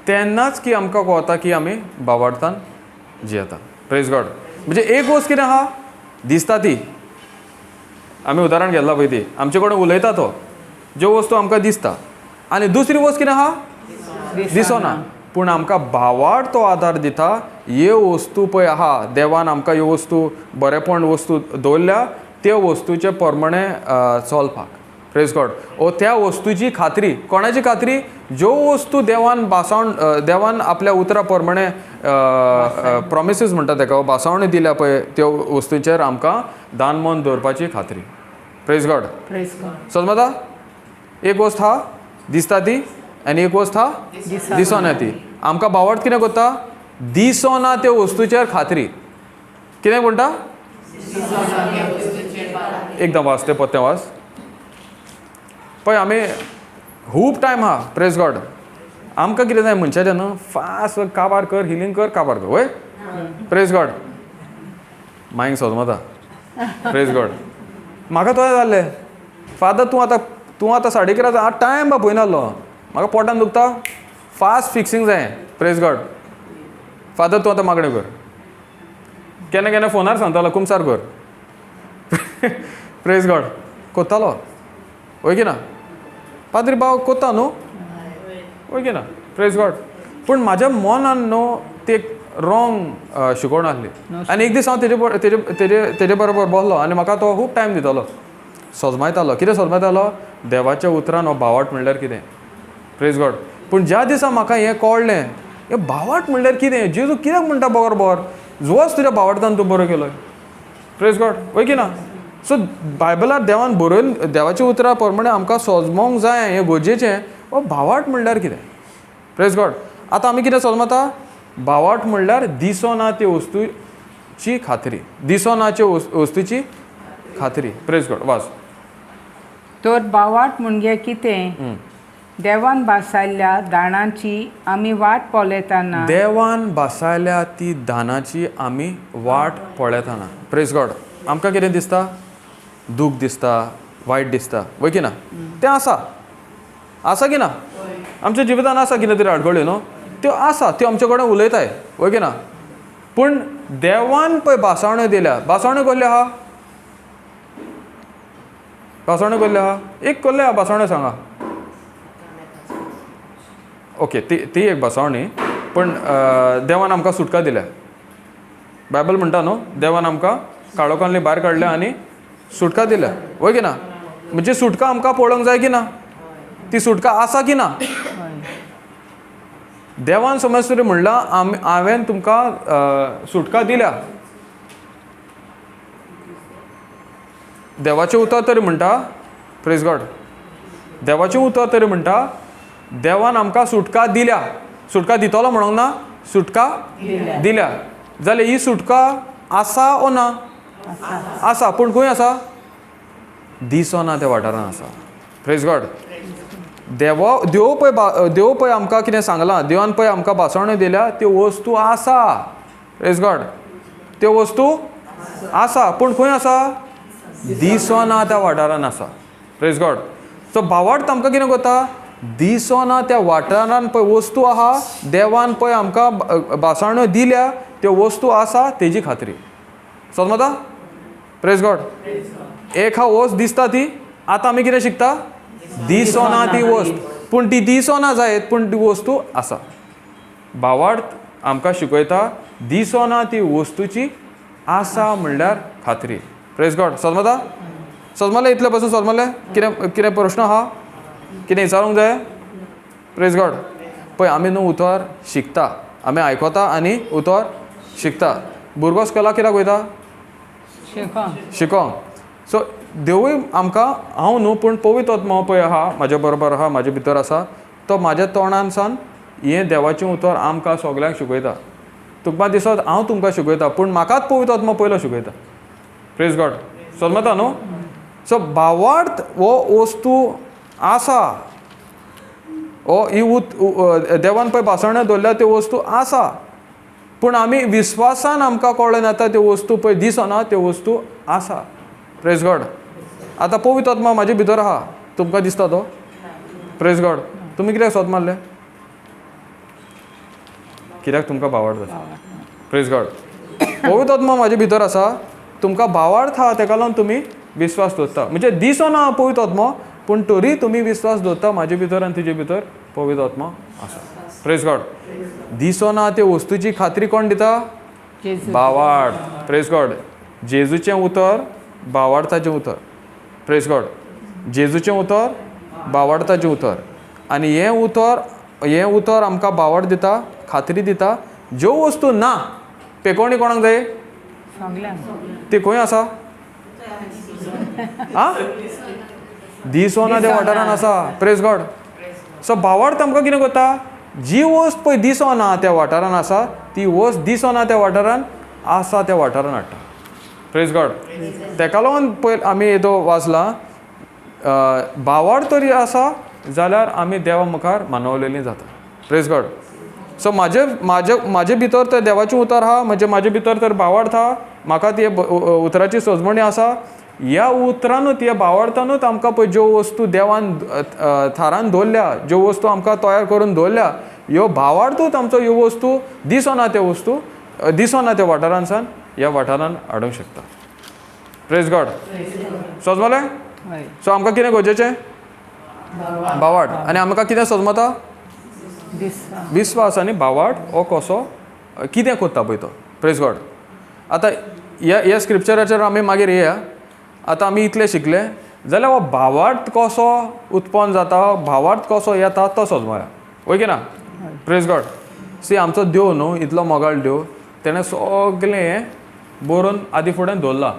तेन्नाच की आमकां कळटा की आमी भावार्थान जियेता. Praise God. म्हणजे एक वस्त कितें आहा दिसता ती आमी उदाहरण घेतलां पळय ती आमचे कडेन उलयता तो ज्यो वस्तू आमकां दिसता. आनी दुसरी वस्त कितें आहा दिसना. पूण आमकां भावार्थ तो आदार दिता. ह्यो वस्तू पळय आहा देवान आमकां ह्यो वस्तू बरेपण वस्तू दवरल्या त्यो वस्तूचे प्रमाणे चलपाक. Praise God. ओ त्या वस्तूची खात्री. कोणाची खात्री. ज्यो वस्तू देवान आपल्या उतरा प्रमाणे प्रॉमिसीस म्हणटा ताका भासावणी दिल्या पळय त्यो वस्तूंचेर आमकां दान मन दवरपाची खात्री. Praise God. समजता. एक वस्त आहा दिसता ती आनी एक वस्त आहा दिसना ती. आमकां भावार्थ कितें करता. दिसना त्यो वस्तूचेर खात्री. कितें म्हणटा. एकदम वाच तें पत्तें वाच. पळय आमी खूब टायम आहा. Praise God. आमकां कितें जाय मनशाचें न्हू फास्ट काबार कर हिलींग कर काबार कर वय. Praise God. मागीर समजता. Praise God. म्हाका तोय जाल्लें. फादर तूं आतां 11:30 टायम बा पळय नाहलो. म्हाका पोटान दुखता फास्ट फिक्सिंग जाय. Praise God. फादर तूं आतां मागणें कर. केन्ना केन्ना फोनार सांगतालो कुमसार कर. Praise God. कोत्तालो वय की ना. पाद्री भाव कोत्ता न्हू. ओके ना प्रेज गॉड पूण म्हाज्या मनान न्हू ती एक रॉंग शिकवण आसली आनी एक दीस हांव तेजे बरोबर बसलो आनी म्हाका तो खूब टायम दितालो सोजमायतालो कितें सोजमायतालो देवाच्या उतरान हो भावार्थ म्हणल्यार कितें प्रेज गॉड पूण ज्या दिसा म्हाका हें कळ्ळें हें भावार्थ म्हणल्यार कितें जेजू कित्याक म्हणटा बरोबर जोच तुज्या भावार्थान तूं बरो केलो प्रेज गॉड वय की ना सो बायबलार देवान बरोवन देवाच्या उतरा प्रमाणे आमकां सोजमोंक जाय हें गरजेचें हो भावार्थ म्हणल्यार कितें प्रेज गॉड आतां आमी कितें सोजमता भावार्थ म्हणल्यार दिसोना ते वस्तूची खात्री दिसोनाचे वस्तूची खात्री प्रेज गॉड वाच तर भावार्थ म्हणजे कितें देवान बासायल्ल्या दाणांची आमी वाट पळयतना देवान बासायल्या ती दानाची आमी वाट पळयतना प्रेज गॉड आमकां कितें दिसता दूख दिसता वायट दिसता वय की ना तें आसा की ना आमच्या जिवितान आसा कितें तरी आडखळ्यो न्हू त्यो आसा त्यो आमचे कडेन उलयताय वय की ना पूण देवान पळय बासावण्यो दिल्या बासावण्यो कसल्यो आहा बासावण्यो कसल्यो आहा एक कसल्यो आहा बासावण्यो सांगा ओके ती एक बासावणी पूण देवान आमकां सुटका दिल्या बायबल म्हणटा न्हू देवान आमकां काळोखांतली भायर काडल्या आनी सुटका दिल्या वय की ना म्हणजे सुटका आमकां पळोवंक जाय की ना ती सुटका आसा की ना देवान समज तरी म्हणलां हांवें तुमकां सुटका दिल्या देवाचें उतर तरी म्हणटा प्रेज गॉड देवाचें उतर तरी म्हणटा देवान आमकां सुटका दिल्या सुटका दितलो म्हणूंक ना सुटका दिल्या जाल्यार ही सुटका आसा ओ ना आसा पूण खंय आसा दिसोना त्या वाठारान आसा प्रेज गॉड देव पळय आमकां कितें सांगलां देवान पळय आमकां बासवण्यो दिल्या त्यो वस्तू आसा प्रेज गॉड त्यो वस्तू आसा पूण खंय आसा दिसोना त्या वाठारान आसा प्रेज गॉड सो भावार्थ आमकां कितें करता दिसोना त्या वाठारान पळय वस्तू आहा देवान पळय आमकां बासवण्यो दिल्या त्यो वस्तू आसा तेजी खात्री समजता प्रेज गॉड एक हा वस्त दिसता ती आतां आमी कितें शिकता दिसोना ती वस्त पूण ती दिसोना जायत पूण ती वस्तू आसा भावार्थ आमकां शिकयता दिसोना ती वस्तूची आसा म्हणल्यार खात्री प्रेज गॉड समजता समजलें इतले पासून समजलें कितें प्रश्न आहा कितें विचारूंक जाय प्रेज गॉड पळय आमी न्हू उतर शिकता आमी आयकता आनी उतर शिकता भुरगो स्कुलाक कित्याक वयता शिकोंक सो देवूय आमकां हांव न्हू पूण पवित्र आत्मा पळय आहा म्हाज्या बरोबर आहा म्हाजे भितर आसा तो म्हाज्या तोंडान सावन हें देवाचें उतर आमकां सगल्यांक शिकयता तुमकां दिसत हांव तुमकां शिकयता पूण म्हाकाच पवित्र आत्मा पयलो शिकयता प्रेज गॉड समजता न्हू सो भावार्थ हो वस्तू आसा हो ही देवान पळय बासवण्यो दवरल्या त्यो वस्तू आसा पूण आमी विस्वासान आमकां कळून येता त्यो वस्तू पळय दिसना त्यो वस्तू आसा प्रेज गॉड आतां पवित्र आत्मा म्हाजे भितर आहा तुमकां दिसता तो प्रेज गॉड तुमी कित्याक सोद मारले कित्याक तुमकां भावार्थ आसा प्रेज गॉड पवित्र आत्मा म्हाजे भितर आसा तुमकां भावार्थ आहा ताका लागून तुमी विस्वास दवरता म्हणजे दिसना पवित्र आत्मा पूण तरी तुमी विस्वास दवरता म्हाजे भितर आनी तुजे भितर पवित्र आत्मा आसा प्रेज गॉड दिसना ते वस्तूची खात्री कोण दिता भावार्थ प्रेज गॉड जेजूचें उतर भावार्थाचें उतर प्रेज गॉड जेजूचें उतर भावार्थाचें उतर आनी हें उतर आमकां भावार्थ दिता खात्री दिता ज्यो वस्तू ना पेकोवणी कोणाक जाय ती खंय आसा आं दिसोना त्या वाठारान आसा प्रेज गॉड सो भावार्थ आमकां कितें करता जी वस्त पळय दिसोना त्या वाठारान आसा ती वस्त दिसोना त्या वाठारान आसा त्या वाठारान हाडटा प्रेज गॉड तेका लागून पळय आमी येदो वाचला भावार्थ तरी आसा जाल्यार आमी देवा मुखार मानवलेलीं जाता प्रेज गॉड सो म्हाजे भितर तर देवाचें उतर आहा म्हणजे म्हाजे भितर तर भावार्थ आहा म्हाका ती उतराची सोजमणी आसा ह्या उतरानूच ह्या भावार्थानूच आमकां पळय ज्यो वस्तू देवान थारान दवरल्या ज्यो वस्तू आमकां तयार करून दवरल्या ह्यो भावार्थूच आमचो ह्यो वस्तू दिसना त्यो वस्तू दिसना त्या वाठारान सावन ह्या वाठारान हाडूंक शकता प्रेज गॉड समजलें सो आमकां कितें गरजेचें भावार्थ आनी आमकां कितें समजता विस्वास आनी भावार्थ हो कसो कितें कोत्ता पळय तो. Praise God. आतां ह्या स्क्रिप्चराचेर आमी मागीर येया. आतां आमी इतले शिकले जाल्यार हो भावार्थ कसो उत्पन्न जाता, भावार्थ कसो येता तो समजया. वय की ना. Praise God. सी आमचो देव न्हू, इतलो मोगाळ देव, तेणें सगलें हें बरोवन आदी फुडें दवरलां.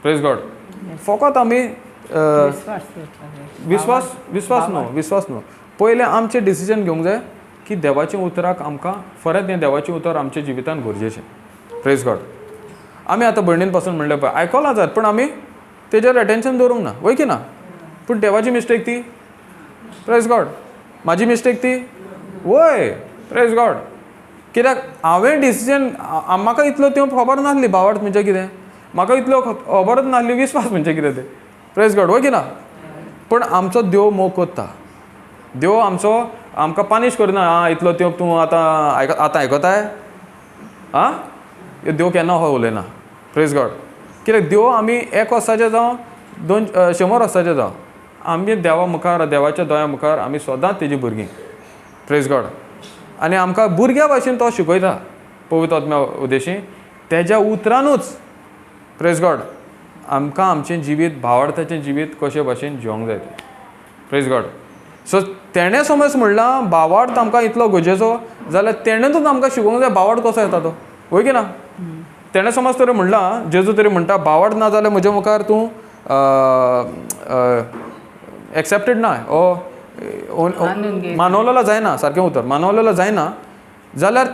Praise God. फकत आमी विस्वास न्हू, पयलें आमचें डिसिजन घेवंक जाय की देवाचें उतराक आमकां फरेंत हें देवाचें उतर आमच्या जिवितांत गरजेचें. Praise God. आमी आतां भयणीन पासून म्हणलें पळय आयकलां जात, पूण आमी तेजेर अटेन्शन दवरूंक ना. वय की ना. पूण देवाची मिस्टेक ती. Praise God. म्हाजी मिस्टेक ती. वय. Praise God. कित्याक हांवें डिसिजन म्हाका इतलो त्यो खबर नासली भावार्थ म्हणजे कितें, म्हाका इतलो खबरच नासली विस्वास म्हणजे कितें तें. Praise God. वय की ना. पूण आमचो देव मोग कोत्ता. देव आमकां पानीश करना. इतलो त्यो तूं आतां आयकताय. देव केन्ना हो उलयना. Praise God. कित्याक देव आमी 1 वर्साचे जावं 100 वर्साचे जावं आमी देवा मुखार, देवाच्या दोळ्या मुखार आमी सदांच तेजी भुरगीं. Praise God. आनी आमकां भुरग्या भाशेन तो शिकयता पवित्र आत्म्या उद्देशीं तेज्या उतरानूच. Praise God. आमकां आमचें जिवीत, भावार्थाचें जिवीत कशे भाशेन जिवंक जाय तें. Praise God. सो तेणें समज म्हणलां भावार्थ आमकां इतलो गरजेचो जाल्यार तेणेंतूच आमकां शिकोवंक जाय भावार्थ कसो येता तो. वय की ना. तेणें समज तरी म्हणलां, जेजू तरी म्हणटा भावार्थ ना जाल्यार म्हज्या मुखार तूं एक्सेप्टेड ना, मानवलेलो जायना. सारकें उतर मानवलेलो जायना जाल्यार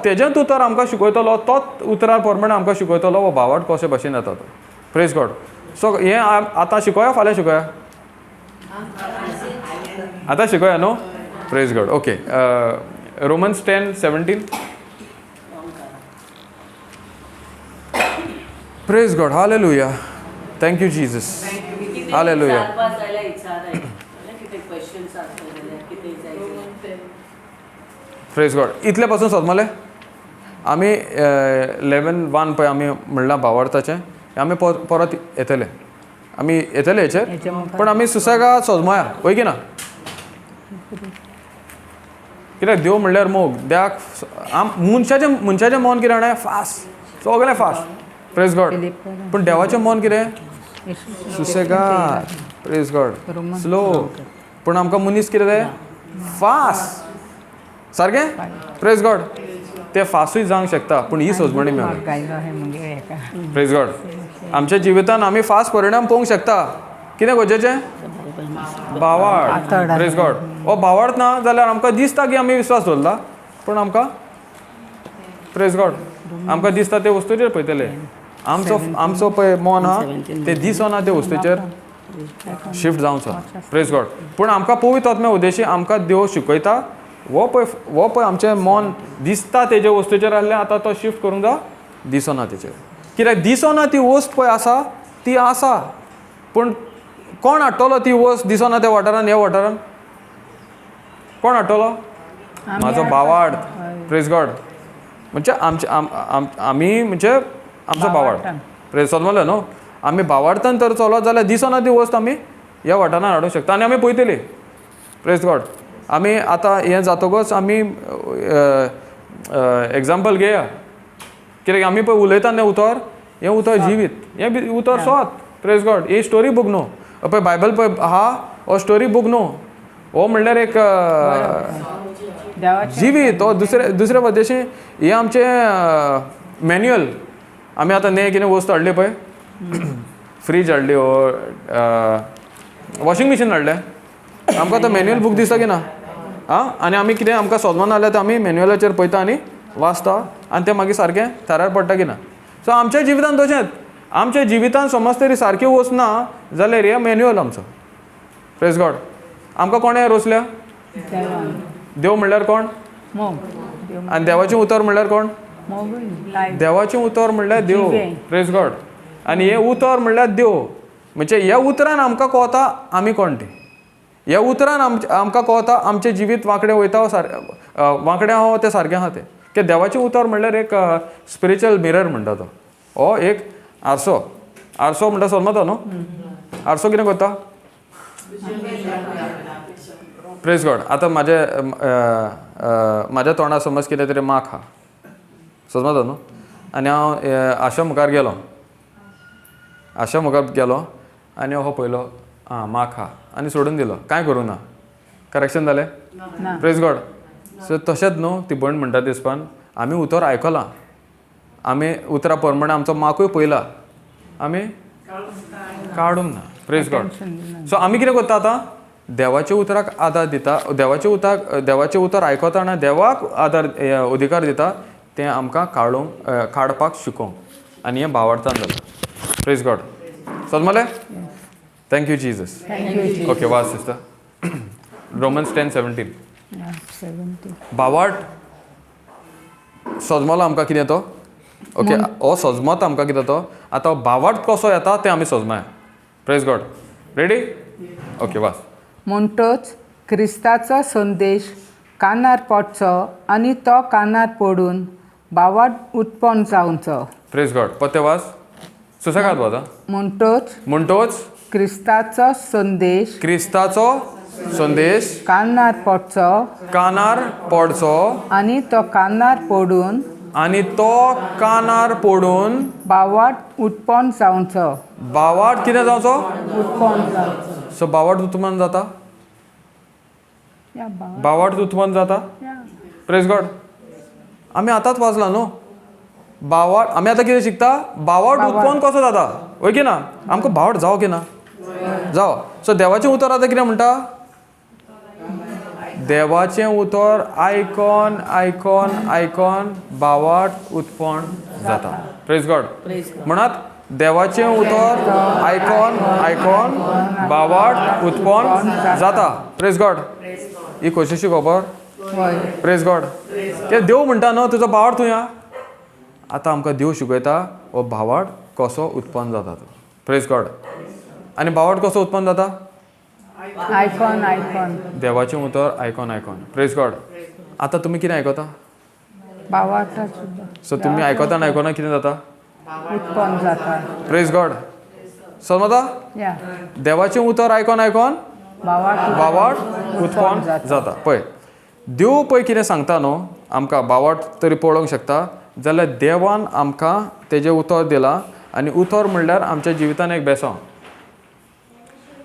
तेजेंच उतर आमकां शिकयतलो, तोच उतरार प्रमाणे आमकां शिकयतलो हो भावार्थ कशे भाशेन येता तो. Praise God. सो हें आतां शिकोया, फाल्यां शिकोया, आतां शिकोया न्हू. Praise God. Okay. Romans 10:17. Praise God. Hallelujah. Thank you Jesus. Hallelujah. Praise God. इतले पासून समजलें आमी 11:1 पळय आमी म्हणलां भावार्थाचें. आमी परत येतले, आमी येतले हेचेर, पूण आमी सुसेगाद सजमया. वय की ना. कित्याक देव म्हणल्यार मोग. देवाक मनशाचें मन कितें जाणा फास्ट, सगळें फास्ट. Praise God. पूण देवाचें मन कितें सुसेगाद. Praise God. स्लो. पूण आमकां मनीस कितें जाय फास्ट. सारकें. Praise God. ते फास्टूय जावंक शकता पूण ही सोजमणी मेळना. Praise God. आमच्या जिवितांत आमी फास्ट परिणाम पळोवंक शकता. कितें गरजेचें भावार्थ. Praise God. हो भावार्थ ना जाल्यार आमकां दिसता की आमी विश्वास दवरला, पूण आमकां प्रेज गॉड आमकां दिसता ते वस्तूचेर पळयतले. आमचो पळय मन आहा ते दिसना ते वस्तूचेर शिफ्ट जावचो. Praise God. पूण आमकां पवित्र आत्म्या उद्देशी आमकां देव शिकयता. वो पळय आमचें मन दिसता तेजे वस्तूचेर आहलें, आतां तो शिफ्ट करूंक जाय दिसना तेचेर. कित्याक दिसना ती वस्त पळय आसा ती आसा, पूण कोण हाडटलो ती वस्त दिसना त्या वाठारान, ह्या वाठारान कोण हाडटलो? म्हाजो भावार्थ. Praise God. म्हणजे आमी म्हणजे आमचो भावार्थ. प्रेज समजलें न्हू. आमी भावार्थान तर चलत जाल्यार दिसना ती वस्त आमी ह्या वाठारान हाडूंक शकता आनी आमी पळयतली. Praise God. आमी आतां हें जातकच आमी एग्जाम्पल घेया. कित्याक आमी पळय उलयता न्ही उतर, हें उतर जिवीत, हें उतर स्वत. Praise God. ही स्टोरी बूक न्हू. पळय बायबल पळय आहा हो स्टोरी बूक न्हू. हो म्हणल्यार एक जिवीत. हो दुसरे पद्दतीन हें आमचें मॅन्युअल. आमी आतां न्ही कितें वस्त हाडली पळय, फ्रीज हाडली, वॉशिंग मशीन हाडलें, आमकां तो मॅन्युअल बूक दिसता की ना. आनी आमी कितें आमकां समजना जाल्यार तें आमी मॅन्युअलाचेर पळयता आनी वाचता आनी तें मागीर सारकें थारार पडटा की ना. सो आमच्या जिवितांत तशेंच. आमच्या जिवितांत समज तरी सारकी वस्त ना जाल्यार हें मॅन्युअल आमचो. Praise God. आमकां कोणें रोसल्या? देव म्हणल्यार कोण? आनी देवाचें उतर म्हणल्यार कोण? देवाचें उतर म्हणल्यार देव. Praise God. आनी हें उतर म्हणल्यार देव. म्हणजे ह्या उतरान आमकां कळटा आमी कोण तें. ह्या उतरान आमकां कळटा आमचें जिवीत वांकडें वयता वांकडें आहा तें सारकें आहा तें. की देवाचें उतर म्हणल्यार एक स्पिरिच्युअल मिरर म्हणटा तो. हो एक आरसो. आरसो म्हणटा समजता न्हू. आरसो कितें करता? प्रेज गॉड आतां म्हाज्या तोंडार समज कितें तरी माक हा समजता न्हू आनी हांव आशा मुखार गेलो आनी हो पयलो आं माक हा आनी सोडून दिलो कांय करूं ना करेक्शन जालें प्रेज गॉड सो तशेंच न्हू ती भयण म्हणटा दिसपान आमी उतर आयकलां आमी उतरां प्रमाणे आमचो माकूय पयला आमी काडूंक ना प्रेज गॉड सो आमी कितें करता आतां देवाच्या उतराक आदार दिता देवाचें उतर आयकतना देवाक आदार अधिकार दिता तें आमकां काडपाक शिकोवंक आनी हें भावार्थान जाता प्रेज गॉड समजलें थँक्यू जीजस ओके वाच सिस्टर रोमन्स 10:17 भावार्थ सजमलो आमकां कितें तो ओके हो सजमत आमकां कितें तो आतां भावार्थ कसो येता तें आमी सजमाय प्रेज गॉड रेडी ओके वाच म्हणटच क्रिस्ताचो संदेश कानार पडचो आनी तो कानार पडून भावार्थ उत्पन्न जावचो प्रेज गॉड पत्ते वाच सुसेगाद वाचा म्हणटच क्रिस्ताचो संदेश कानार पडचो आनी तो कानार पडून भावार्थ उत्पन्न जावचो भावार्थ कितें जावचो उत्पन्न जावचो सो भावार्थ उत्पन्न जाता प्रेज गॉड आमी आतांच वाचला न्हू भावार्थ आमी आतां कितें शिकता भावार्थ उत्पन्न कसो जाता वय की ना आमकां भावार्थ जावं की ना जावं सो देवाचें उतर आतां कितें म्हणटा देवाचें उतर आयकून भावार्थ उत्पन्न जाता प्रेज गॉड म्हणत देवाचें उतर आयकून भावार्थ उत्पन्न जाता प्रेज गॉड ही कशीशी खबर प्रेज गॉड ते देव म्हणटा न्हू तुजो भावार्थ तुया आतां आमकां देव शिकयता हो भावार्थ कसो उत्पन्न जाता तो प्रेज गॉड आनी भावार्थ कसो उत्पन्न जाता आयकून देवाचें उतर आयकून प्रेज गॉड आतां तुमी कितें आयकता सो तुमी आयकतना कितें जाता उत्पन्न जाता प्रेज गॉड समजता देवाचें उतर आयकून भावार्थ उत्पन्न जाता पळय देव पळय कितें सांगता न्हू आमकां भावार्थ तरी पळोवंक शकता जाल्यार देवान आमकां तेजें उतर दिलां आनी उतर म्हणल्यार आमच्या जिवितान एक बेसांव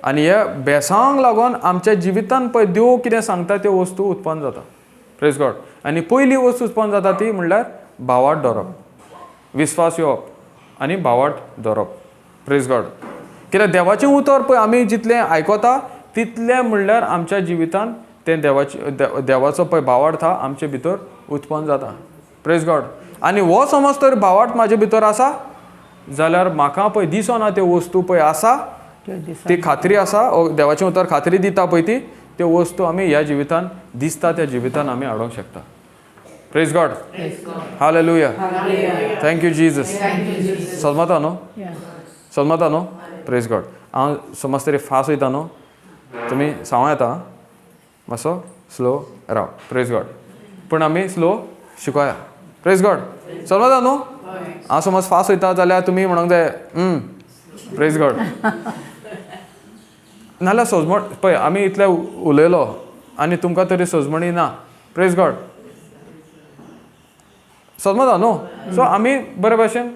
आनी हे बेसांवाक लागून आमच्या जिवितान पळय देव कितें सांगता त्यो वस्तू उत्पन्न जाता प्रेज गॉड आनी पयली वस्त उत्पन्न जाता ती म्हणल्यार भावार्थ धरप विस्वास येवप आनी भावार्थ धरप प्रेज गॉड कित्याक देवाचें उतर पळय आमी जितलें आयकता तितलें म्हणल्यार आमच्या जिवितान तें देवाचो पळय भावार्थ हा आमचे भितर उत्पन्न जाता प्रेज गॉड आनी हो समज तर भावार्थ म्हाजे भितर आसा जाल्यार म्हाका पळय दिसना त्यो वस्तू पळय आसा ती खात्री आसा देवाचें उतर खात्री दिता पळय ती त्यो वस्तू आमी ह्या जिवितान दिसता त्या जिवितान आमी हाडूंक शकता praise God hallelujah thank you Jesus समजता न्हू प्रेज गॉड हांव समज तरी फास्ट वयता न्हू तुमी सांगो येता मातसो स्लो राव प्रेज गॉड पूण आमी स्लो शिकोया प्रेज गॉड समजता न्हू हांव समज फास्ट वयता जाल्यार तुमी म्हणूंक जाय प्रेज गॉड नाल्यार सजमण पळय आमी इतले उलयलो आनी तुमकां तरी सजमणी ना प्रेज गॉड समजता न्हू सो आमी बरे भशेन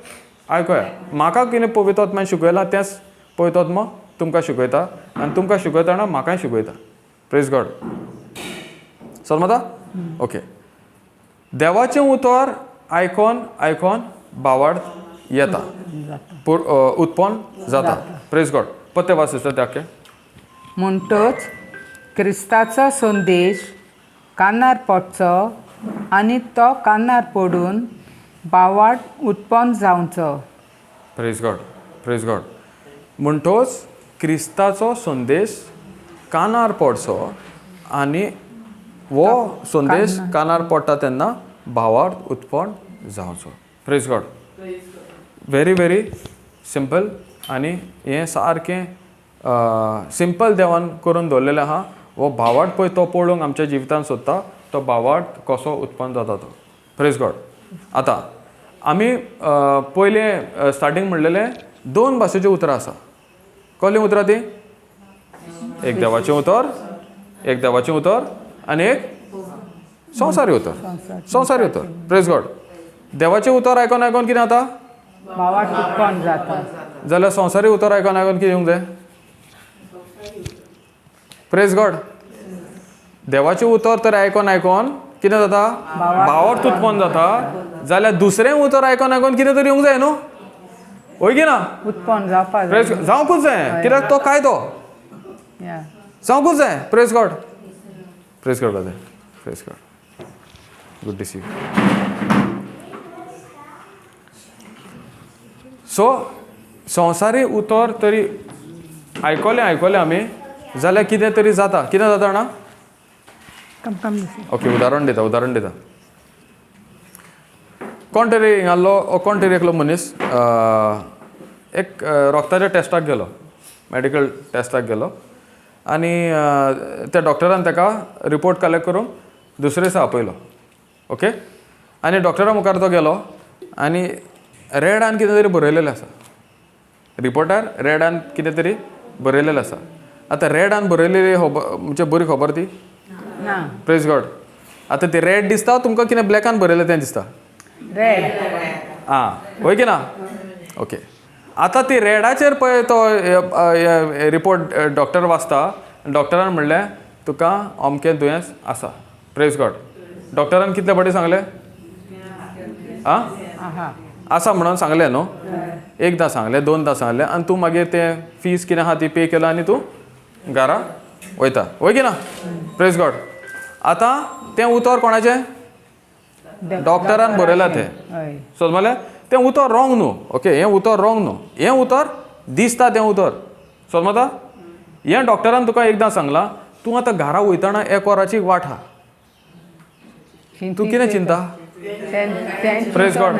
आयकया म्हाका कितें पवित्र आत्म्यान शिकयलां तेंच पवित्र आत्मा तुमकां शिकयता आनी तुमकां शिकयतना म्हाकाय शिकयता प्रेज गॉड समजता ओके देवाचें उतर आयकून भावार्थ येता उत्पन्न जाता प्रेज गॉड पत्ते वाचता त्याके म्हणटच क्रिस्ताचो संदेश कानार पडचो आनी तो कानार पडून भावार्थ उत्पन्न जावचो प्रेज गॉड म्हणटच क्रिस्ताचो संदेश कानार पडचो आनी वो संदेश कानार पडटा तेन्ना भावार्थ उत्पन्न जावचो praise God very very simple आनी हें सारकें सिंपल देवान करून दवरलेलें आहा वो भावार्थ पळय तो पळोवंक आमच्या जिवितान सोदता तो भावार्थ कसो उत्पन्न जाता तो प्रेज गॉड आतां आमी पयलें स्टार्टींग म्हणलेलें 2 भाशेचीं उतरां आसा कसलीं उतरां तीं एक देवाचें उतर एक देवाचें उतर आनी एक संवसारी उतर. संवसारी उतर. Praise God. देवाचें उतर आयकोन आयकोन कितें जाता? भावार्थ उत्पन्न जाता. जाल्यार संवसारी उतर आयकोन आयकोन कितें येवंक जाय? Praise God. देवाचें उतर तर आयकोन आयकोन कितें जाता? भावार्थ उत्पन्न जाता. जाल्यार दुसरें उतर आयकोन आयकोन कितें तरी येवंक जाय न्हू? होय की ना? उत्पन्न जावपा जाय. प्रेज जावंकूच जाय. कित्याक तो कायदो या. जावंकूच जाय. Praise God. Praise God brother. Praise God. Good to see you. So संवसारी उतर तरी आयकोलें आमी जाल्यार कितें तरी जाता. कितें जाता जाणा? कम कम दिसता. ओके उदाहरण दिता. कोण तरी हिंगालो कोण तरी एकलो मनीस एक रोगताच्या टेस्टाक गेलो, मेडिकल टेस्टाक गेलो आनी त्या डॉक्टरान ताका रिपोर्ट कलेक्ट करून दुसरे दिसा आपयलो. ओके. आनी डॉक्टरा मुखार तो गेलो आनी रेडान कितें तरी बरयलेलें आसा. रिपोर्टार रेडान कितें तरी बरयलेलें आसा. आतां रेडान बरयलेली म्हणजे बरी खबर ती? ना. Praise God. आतां ती रेड दिसता तुमकां कितें ब्लॅकान बरयलें तें दिसता? रेड. आं होय की ना? ओके. आतां ती रेडाचेर पळय तो रिपोर्ट डॉक्टर वाचता. डॉक्टरान म्हणलें तुका अमकें दुयेंस आसा. Praise God. डॉक्टरान कितले फावटी सांगलें? आं आहा. आसा म्हणून सांगलें न्हू. एकदां सांगलें, दोनदां सांगलें आनी तूं मागीर तें फीज कितें आहा ती पे केला आनी तूं घरा वयता. होय की ना? Praise God. आतां तें उतर कोणाचें? डॉक्टरान बरयलां तें. हय. समजलें? तें उतर रॉंग न्हू. ओके. हें उतर रॉंग न्हू. हें उतर दिसता तें उतर. समजता? हें डॉक्टरान तुका एकदां सांगलां. तूं आतां घरा वयताना 1 वराची वाट आहा. तूं कितें चिंता? Praise God.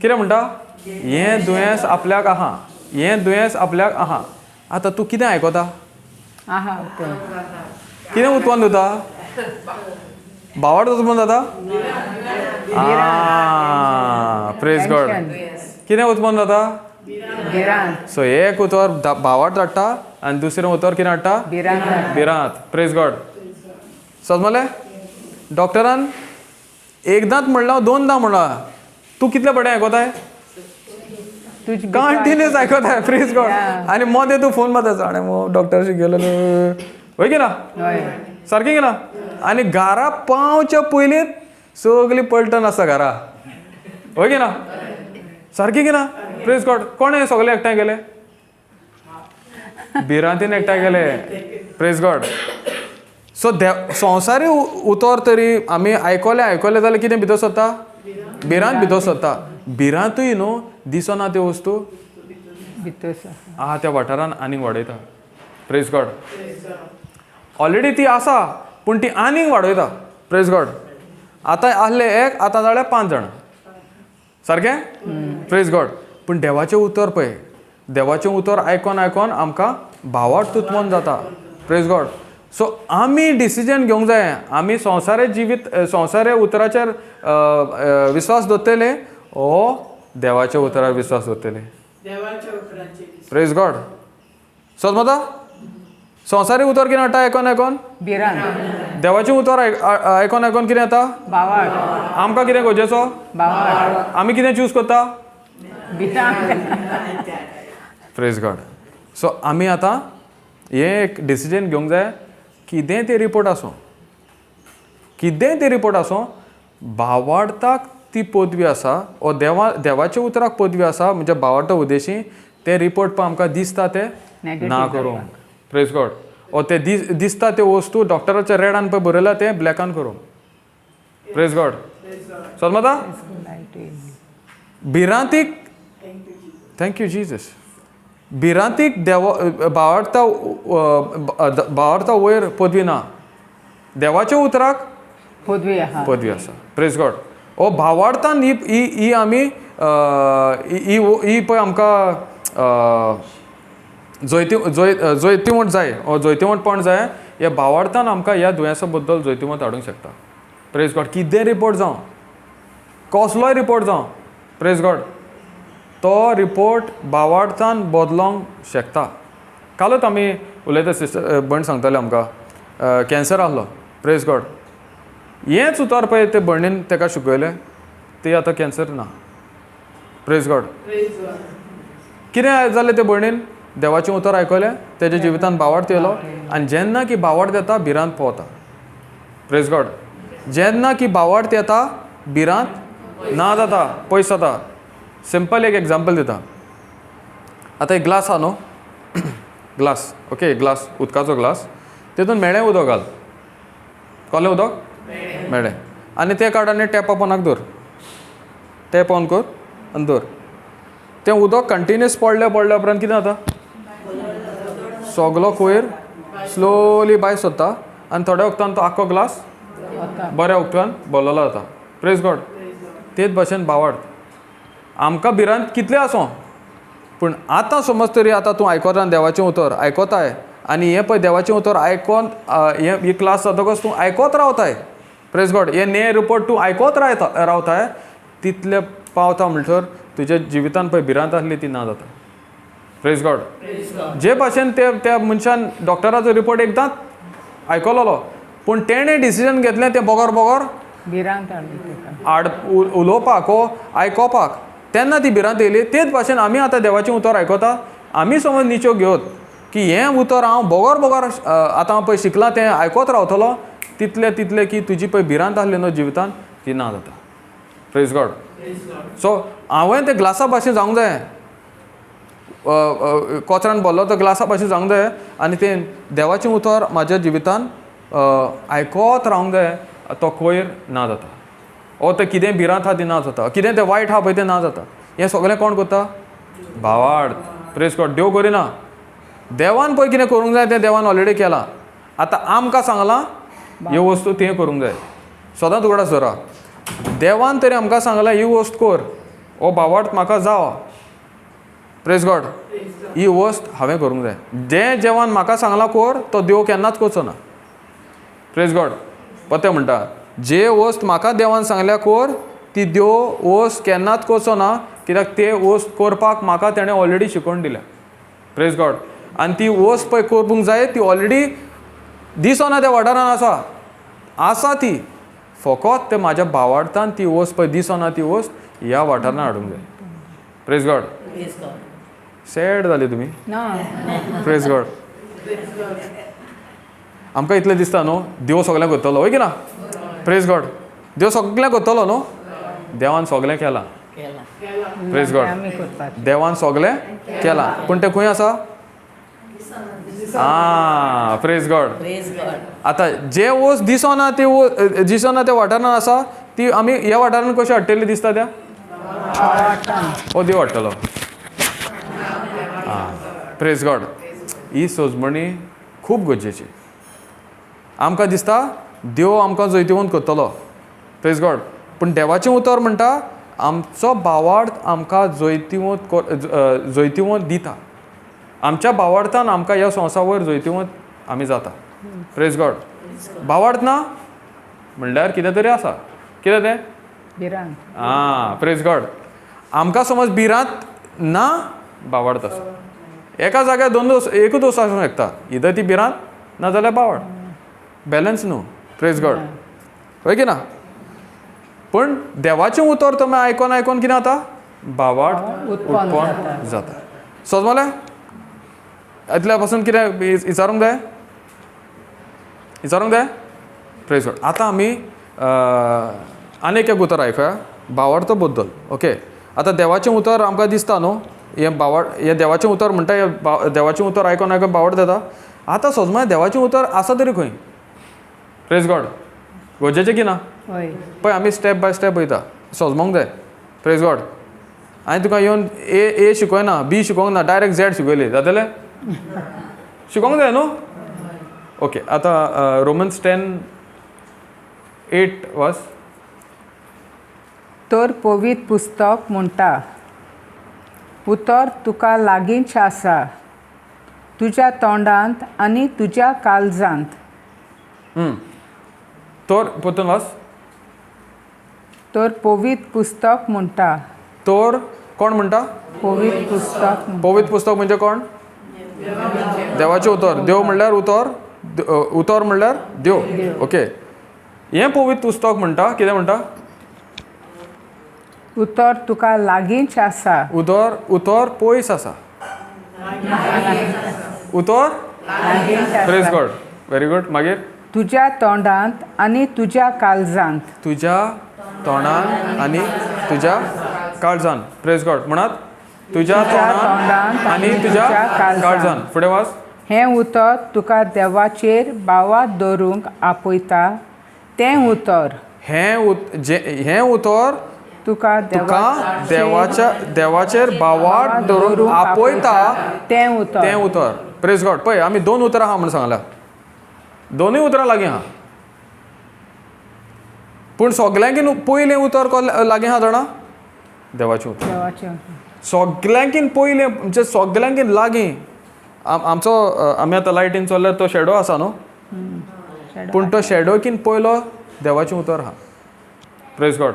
कितें म्हणटा? हें दुयेंस आपल्याक आहा. हें दुयेंस आपल्याक आहा. आतां तूं कितें आयकोता? आहा. उत्पन्न. कितें उत्पन्न जाता? भावार्थ उत्पन्न जाता? Praise God. कितें उत्पन्न जाता? भिरांत. सो एक उतर भावार्थ हाडटा आनी दुसरें उतर कितें हाडटा? भिरांत. भिरांत. Praise God. समजलें? डॉक्टरान एकदांच म्हणलां, दोनदां म्हणलां. तूं कितले फावटी आयकोताय? तुझी कंटिन्यूस आयकोताय. Praise God. आनी मदें तूं फोन मारता आनी डॉक्टरशी गेलो. होय की ना? हय. सारकें की ना? आनी घरा पावच्या पयलींच सगळी पलटन आसता घरा. होय की ना? सारकें की ना? Praise God. कोणें सगळे एकठांय गेले? भिरांतीन एकठांय गेले. Praise God. सो संवसारी उतर तरी आमी आयकोलें जाल्यार कितें भितर सरता? भिरांत भितर सरता. भिरांतूय न्हू दिसना त्यो वस्तू भितर. आहा त्या वाठारान आनीक वाडयता. Praise God. ऑलरेडी ती आसा पूण ती आनीक वाडयता. Praise God. आतां आहले एक, आतां जाल्यार 5 जाणां. सारकें? Praise God. पूण देवाचें उतर पळय. देवाचें उतर आयकोन आमकां भावार्थ उत्पन्न जाता. Praise God. सो आमी डिसिजन घेवंक जाय. आमी संवसारी उतराचेर विश्वास दवरतले ओ देवाच्या उतरार विश्वास दवरतले? Praise God. समजता? संवसारी उतर कितें हाडटा आयकोन? भिरांत. देवाचें उतर आयकोन कितें येता? भावार्थ. आमकां कितें गरजेचो? भावार्थ. आमी कितें चूज करता? भिरांत. Praise God. सो आमी आतां हें एक डिसिजन घेवंक जाय. कितेंय ते रिपोर्ट आसूं, भावार्थाक ती पदवी आसा ओ देवाच्या उतराक पदवी आसा म्हणजे भावार्थ उद्देशी ते रिपोर्ट पळय आमकां दिसता ते ना करूं. Praise God. ओ ते दिसता त्यो वस्तू डॉक्टराच्या रेडान पळय बरयला ते ब्लॅकान करूं. Praise God. समजता? भिरांतीक थँक्यू जीजस. भिरांतीक भावार्था वयर पदवी ना. देवाच्या उतराक पदवी आहा. पदवी आसा. Praise God. ओ भावार्थान ही आमी ही पळय आमकां जैतिवंत जाय ओ जैतिवंतपण जाय. ह्या भावार्थान आमकां ह्या दुयेंसा बद्दल जैतिवंत हाडूंक शकता. Praise God. कितें रिपोर्ट जावं, कसलोय रिपोर्ट जावं, प्रेज गॉड, तो रिपोर्ट भावार्थान बदलोंक शकता. कालच आमी उलयता सिस्टर भण सांगताले आमकां कॅन्सर आहलो प्रेज गॉड हेंच उतर पळय ते भयणीन ताका शिकयलें ते आतां कॅन्सर ना प्रेज गॉड कितें जालें ते भयणीन देवाचें उतर आयकलें तेज्या जिवितान बावार्थ येयलो आनी जेन्ना की बावार्थ येता भिरांत पावता प्रेज गॉड जेन्ना की बावार्थ येता भिरांत ना जाता पयस जाता सिंपल एक एग्जाम्पल दिता आतां एक ग्लास आहा न्हू ग्लास ओके ग्लास उदकाचो ग्लास तितून मेळ्ळें उदक घाल कोलें उदक मेळ्ळें आनी ते काड आनी टॅप ऑनाक दवर टॅप ऑन कर आनी दवर तें उदक कंटिन्युअस पडल्या उपरांत कितें जाता सगलो कोयर स्लोली भायर सरता आनी थोड्या वक्तान तो आख्खो ग्लास बऱ्या उदकान भरलेलो जाता प्रेज गॉड तेच भाशेन बावार्थ आमकां भिरांत कितलें आसूं पूण आतां समज तरी आतां तूं आयकोता देवाचें उतर आयकोताय आनी हें पळय देवाचें उतर आयकोन ही क्लास जातकच तूं आयकोत रावताय प्रेज गॉड हे ने रिपोर्ट तूं आयकोत रावताय तितलें पावता म्हणटर तुज्या जिवितान पळय भिरांत आसली ती ना जाता प्रेज गॉड जे भाशेन त्या मनशान डॉक्टराचो रिपोर्ट एकदांच आयकलोलो पूण तेणें डिसिजन घेतलें तें बोगोर भिरांत हाडली ताका उलोवपाक आयकोपाक तेन्ना ती भिरांत येयली तेच भाशेन आमी आतां देवाचें उतर आयकता आमी समज निच्यो घेवत की हें उतर हांव बोगोर आतां पळय शिकलां तें आयकोत रावतलो तितलें की तुजी पळय भिरांत आसली न्हू जिवितान ती ना जाता प्रेज गॉड सो हांवें तें ग्लासा भाशेन जावंक जाय कोचरान बोल्लो तो ग्लासा भाशेन जावंक जाय आनी तें देवाचें उतर म्हाज्या जिवितान आयकोत रावंक जाय तो कोयर ना जाता ओ तें कितें भिरांत आहा ती ना जाता कितें तें वायट आहा पळय तें ना जाता हें सगळें कोण करता भावार्थ प्रेज गॉड देव करिना देवान पळय कितें करूंक जाय तें देवान ऑलरेडी केलां आतां आमकां सांगलां ह्यो वस्तू तें करूंक जाय सदांच उगडास धरा देवान तरी आमकां सांगलां ही वस्त कर हो भावार्थ म्हाका जाव प्रेज गॉड ही वस्त हांवें करूंक जाय जें जेवण म्हाका सांगलां कर तो देव केन्नाच करचो ना प्रेज गॉड पते म्हणटा जे वस्त म्हाका देवान सांगल्या कर ती देव वस्त केन्नाच करचो ना कित्याक ते वस्त करपाक म्हाका तेणें ऑलरेडी शिकोवन दिल्या प्रेज गॉड आनी ती वस्त पळय करूंक जाय ती ऑलरेडी दिसना त्या वाठारान आसा ती फकत ते म्हाज्या भावार्थान ती वस्त पळय दिसना ती वस्त ह्या वाठारान हाडूंक जाय प्रेज गॉड सॅड जाली तुमी प्रेज गॉड आमकां इतलें दिसता न्हू देव सगळें करतलो वय की ना प्रेज गॉड देव सगळें करतलो न्हू देवान सगळें केलां प्रेज गॉड देवान सगळें केलां पूण तें खंय आसा प्रेज गॉड आतां जे वस्त दिसना त्या वाठारान आसा ती आमी ह्या वाठारान कशी हाडटली दिसता त्या हो देव हाडटलो प्रेज गॉड ही सोजमणी खूब गरजेची आमकां दिसता देव आमकां जैतिवंत करतलो प्रेज गॉड पूण देवाचें उतर म्हणटा आमचो भावार्थ आमकां जैतिवंत दिता आमच्या भावार्थान आमकां ह्या संवसार जैतिवंत आमी जाता प्रेज गॉड भावार्थ ना म्हणल्यार कितें तरी आसा कितें तें भिरांत प्रेज गॉड आमकां समज भिरांत ना भावार्थ आसा एका जाग्यार एकूच वस्त आसूंक शकता इधर ती भिरांत ना जाल्यार भावार्थ बॅलन्स न्हू प्रेज गॉड वय की ना पूण देवाचें उतर तुमी आयकोन कितें जाता भावार्थ उत्पन्न जाता समजलें इतल्या पासून कितें विचारूंक जाय प्रेज गॉड आतां आमी आनीक एक उतर आयकुया भावार्था बद्दल ओके आतां देवाचें उतर आमकां दिसता न्हू हें देवाचें उतर म्हणटा हें देवाचें उतर आयकोन भावार्थ जाता आतां समज देवाचें उतर आसा तरी खंय प्रेज गॉड गरजेचें की ना पळय आमी स्टेप बाय स्टेप वयता समजूंक जाय प्रेज गॉड हांवें तुका येवन ए शिकयना बी शिकोवंक ना डायरेक्ट झॅड शिकयली जातलें शिकोवंक जाय न्हू ओके आतां रोमन्स 10:8 वाच तर पवित्र पुस्तक म्हणटा उतर तुका लागींच आसा तुज्या तोंडांत आनी तुज्या काळजांत तर परतून वाच तर पवित्र पुस्तक म्हणटा तर कोण म्हणटा पवित्र पुस्तक पवित्र पुस्तक म्हणजे कोण देवाचें उतर देव म्हणल्यार उतर उतर म्हणल्यार देव. ओके. हें पवित्र पुस्तक म्हणटा कितें म्हणटा? उतर तुका लागींच आसा. उतर पयस आसा. उतर लागींच प्रेज आसा. गॉड. Very good. मागीर तुज्या तोंडांत आनी तुज्या काळजांत. तुज्या तोंडान आनी तुज्या काळजान. Praise God. म्हणत तुज्या तोंडान आनी तुज्या काळजान. फुडें वाच. हें उतर तुका देवाचेर बावात दवरूंक आपयता तें उतर. हें उतर तुका तुका देवाचेर बावाट धरून आपयता तें उतर. तें उतर. Praise God. पळय आमी 2 उतरां आहा म्हण सांगल्या. दोनूय उतरां लागीं आहा. पूण सगळ्यांकीन पयलें उतर लागीं आहा जाणा? देवाचें उतर. देवाचें सगळ्यांकीन पयलें म्हणजे सगळ्यांकीन लागीं. आमी आतां लायटीन चल्ल्यार तो शेडो आसा न्हू, पूण तो शेडोकीन पयलो देवाचें उतर आहा. Praise God.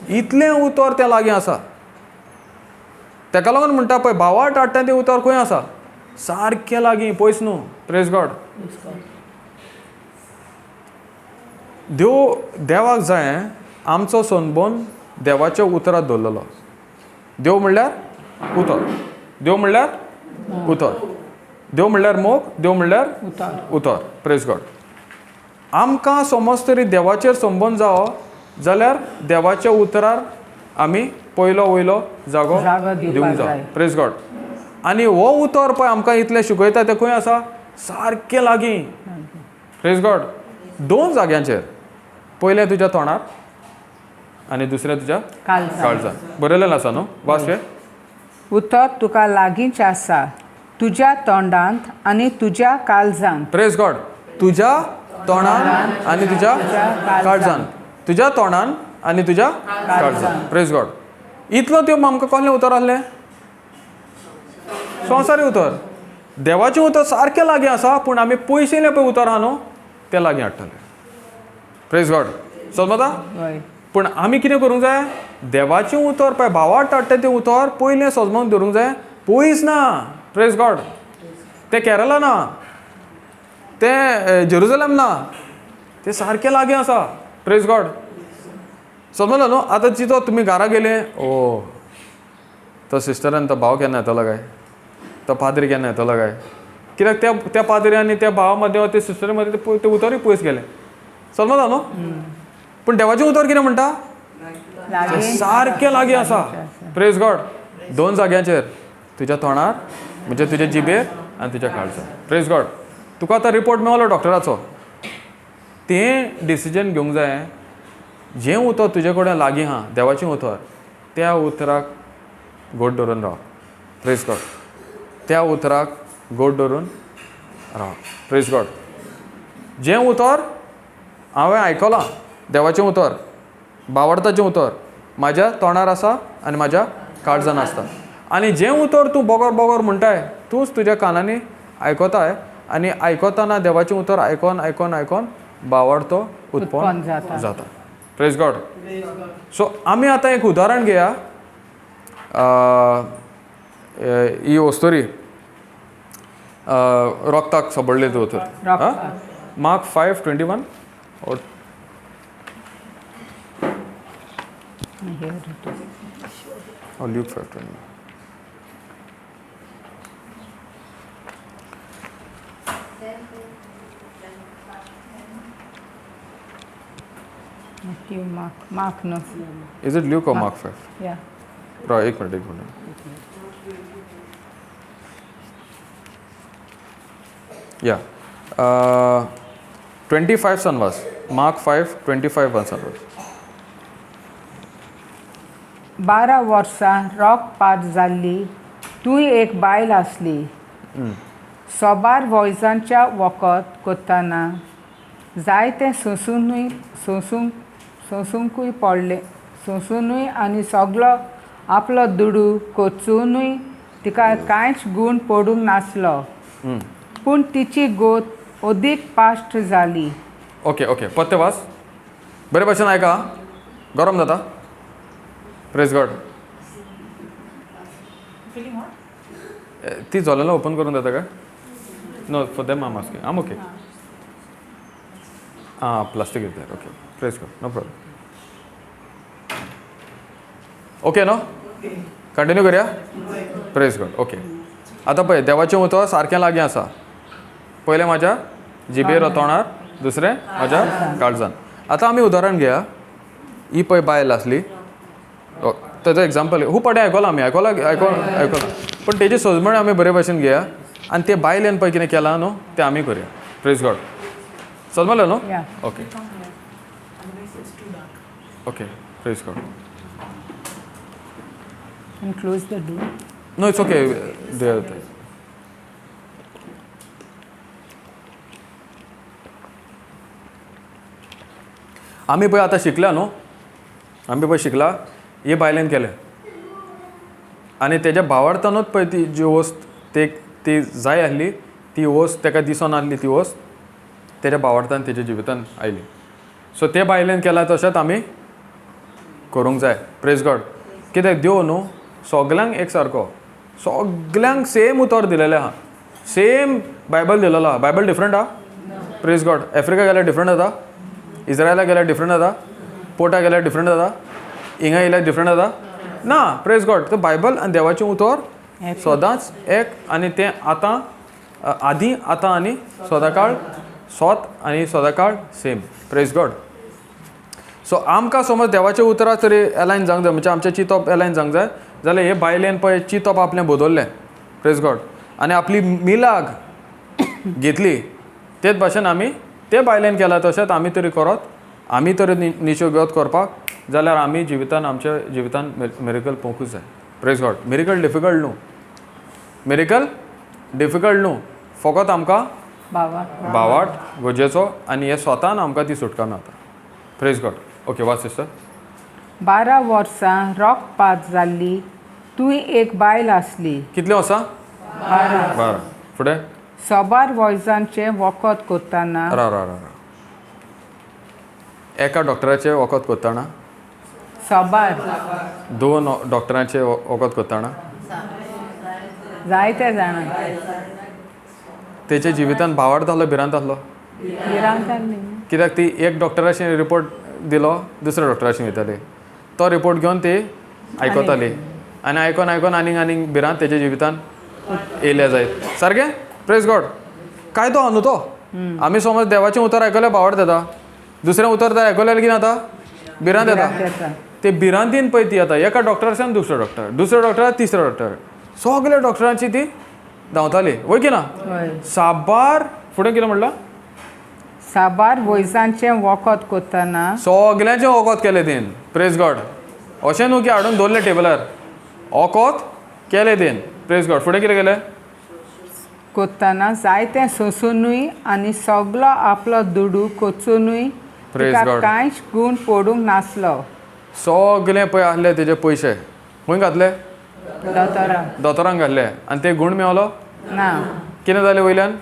इतलें उतर तें लागीं आसा. ताका लागून म्हणटा पळय भावाट हाडटा तें उतर खंय आसा? सारकें लागीं, पयस न्हू. Praise God. देवाक जाय आमचो सोनबोन देवाच्या उतरांत दवरलेलो. देव म्हणल्यार उतर. देव म्हणल्यार उतर. देव म्हणल्यार मोग. देव म्हणल्यार उतर. Praise God. आमकां समज तरी देवाचेर संबंद जावो जाल्यार देवाच्या उतरार आमी पयलो वयलो जागो दिवंक जाय. Praise God. आनी हो उतर पळय आमकां इतलें शिकयता तें खंय आसा? सारकें लागीं. Praise God. 2 जाग्यांचेर. पयलें तुज्या तोंडार आनी दुसरें तुज्या काळजान. बरयलेलें आसा न्हू? वाच रे. उतर तुका लागींच आसा तुज्या तोंडांत आनी तुज्या काळजांत. Praise God. तुज्या तोंडान आनी तुज्या काळजान. तुज्या तोंडान आनी तुज्या काळजान. Praise God. इतलो त्यो आमकां कसलें उतर आहलें? संवसारी उतर. देवाचें उतर सारकें लागीं आसा, पूण आमी पयशेलें पळय उतर आहा न्हू तें लागीं हाडटले. Praise God. समजता? पूण आमी कितें करूंक जाय? देवाचें उतर पळय भावाट हाडटा तें उतर पयलें सजमोन धरूंक जाय. पयस ना. Praise God. तें केरला ना, तें जेरुसलेम ना, तें सारकें लागीं आसा. Praise God. समजलो न्हू? आतां चिंतो तुमी घरा गेले, ओ तो सिस्टरान तो भाव केन्ना येतलो काय, तो पाद्री केन्ना येतलो काय, कित्याक त्या पाद्री आनी त्या भावा मदें ते सिस्टरी मदें ते उतरूय पयस गेलें. समजता न्हू? पूण देवाचें उतर कितें म्हणटा? सारकें लागीं आसा. Praise God. 2 जाग्यांचेर. तुज्या तोंडार म्हणजे तुज्या जिबेर आनी तुज्या काळजान. Praise God. तुका आतां रिपोर्ट मेळलो डॉक्टराचो, तें डिसिजन घेवंक जाय. जें उतर तुजे कडेन लागीं आहा देवाचें उतर, त्या उतराक गोड धरून राव. Praise God. त्या उतराक गोड धरून राव. Praise God. जें उतर हांवें आयकलां देवाचें उतर, भावार्थाचें उतर म्हाज्या तोंडार आसा आनी म्हाज्या काळजान आसता. आनी जें उतर तूं बोगोर बोगोर म्हणटाय तूंच तुज्या कानांनी आयकोताय, आनी आयकोतना देवाचें उतर आयकोन आयकोन आयकोन भावार्थो उत्पन्न जाता. Praise God. सो आमी आतां एक उदाहरण घेया. ही वस्तोरी रोगताक सबडले उतर. Mark 5:21 or Luke 5:21. Mark no. Is it Luke or Mark 5? Yeah. Right, एक मिनट. Yeah. 25 सन वाच. Mark 5:25 सन वाच. 12 वर्सां रोग पार जाल्ली तूंय एक बायल आसली. सोबार वॉयजांच्या वखद करतना जायते सोंसूंकूय पडले. सोंसूनूय आनी सगळो आपलो दुडू कोचूनूय तिका कांयच गूण पडूंक नासलो. पूण तिची गोत अदीक पाश्ट जाली. Okay okay. पत्ते वाच. बरे भशेन आयका. गरम जाता. Praise God. Feeling hot? ती जोलेला ओपन करून जाता का? No for them I'm asking. I'm okay. हां plastic is there okay praise God no problem okay no continue करूया प्रेज गॉड ओके आतां पळय देवाचें उतर सारकें लागीं आसा पयलें म्हाज्या जिबेर तोंडार दुसरें म्हाज्या काळजान आतां आमी उदाहरण घेया ही पळय बायल आसली तेजो एग्जाम्पल खूब पाटी आयकलां आमी आयकलां पण तेजी सोजमण आमी बरे भशेन घेया आनी ते बायलेन पळय कितें केलां न्हू तें आमी करुया प्रेज गॉड समजलें न्हू Yeah. Okay okay praise God And close the door. No it's okay आमी पळय आतां शिकल्या न्हू आमी पळय शिकला हे बायलेन केलें आनी तेज्या भावार्थानूच पळय ती जी वस्त ती जाय आसली ती वस्त ताका दिसोन आसली ती वस्त तेज्या भावार्थान तेज्या जिवितान आयली सो ते बायलेन केला तशेंच आमी करूंक जाय प्रेज गॉड कित्याक देव न्हू सगल्यांक एक सारको सगल्यांक सेम उतर दिलेलें आहा सेम बायबल दिलेलो आहा बायबल डिफरंट आहा प्रेज गॉड आफ्रिका गेल्यार डिफरंट जाता इज्रायला गेल्यार डिफरंट जाता पोर्टा गेल्यार डिफरंट जाता हिंगा येयल्यार डिफरंट जाता ना प्रेज गॉड तो बायबल आनी देवाचें उतर सदांच एक आनी तें आतां आदीं आतां आनी सदांकाळ सोत आनी सदांकाळ सेम प्रेज गॉड सो आमकां समज देवाचें उतरां तरी एलायन जावंक जाय म्हणजे आमचें चिंतप एलायन जावंक जाय जाल्यार हे बायलेन पळय चिंतप आपलें बदल्लें प्रेज गॉड आनी आपली मिलाग घेतली तेच भाशेन आमी ते बायलेन केला तशेंच आमी तरी करत आमी तरी निशो घेवत करपाक जाल्यार आमी जिवितान आमच्या जिवितान मिरेकल पळोवंकूच जाय प्रेज गॉड मिरेकल डिफिकल्ट न्हू फकत आमकां भावाट गरजेचो आनी हे स्वतान आमकां ती सुटका मेळटा प्रेज गॉड ओके वाच सिस्टर 12 वर्सां रॉकपात जाल्ली तुवें एक बायल आसली कितले वर्सां 12 फुडें सोबार वॉयजांचें वखद करतना रा एका डॉक्टराचें वखद करतना सोबार 2 डॉक्टरांचें वखद करतना जायते जाणां तेच्या जिवितान भावार्थ जालो भिरांत आसलो भिरांत जाल्ली कित्याक ती एक डॉक्टराची रिपोर्ट दिलो दुसऱ्या डॉक्टराची वयताली तो रिपोर्ट घेवन ती आयकताली आनी आयकोन आनीक भिरांत तेच्या जिवितान येयले जायत सारकें प्रेज गॉड काय तो न्हू तो आमी समज देवाचें उतर आयकल्यार भावार्थ येता दुसरें उतर जर आयकल्यार कितें जाता भिरांत येता ते भिरांतीन पळय ती येता एका डॉक्टराच्यान दुसरो डॉक्टर दुसऱ्या डॉक्टरान तिसरो डॉक्टर सगल्या डॉक्टरांची ती धांवताली वय की ना साबार फुडें कितें म्हणलां साबार वयजांचें वखद करतना सगल्यांचें वखद केलें तेन प्रेज गॉड अशें न्हू की हाडून दवरलें टेबलार वखद केलें तेन प्रेज गॉड फुडें कितें केलें करतना जायतें सोंसूनूय आनी सगलो आपलो दुडू कोचूनूय Praise तिका God. कांयच गूण पडूंक नासलो सगलें पळय आहले तेजे पयशे खंय घातले दोतोराक दोतोरांक घातले आनी ते गूण मेवलो ना कितें जालें वयल्यान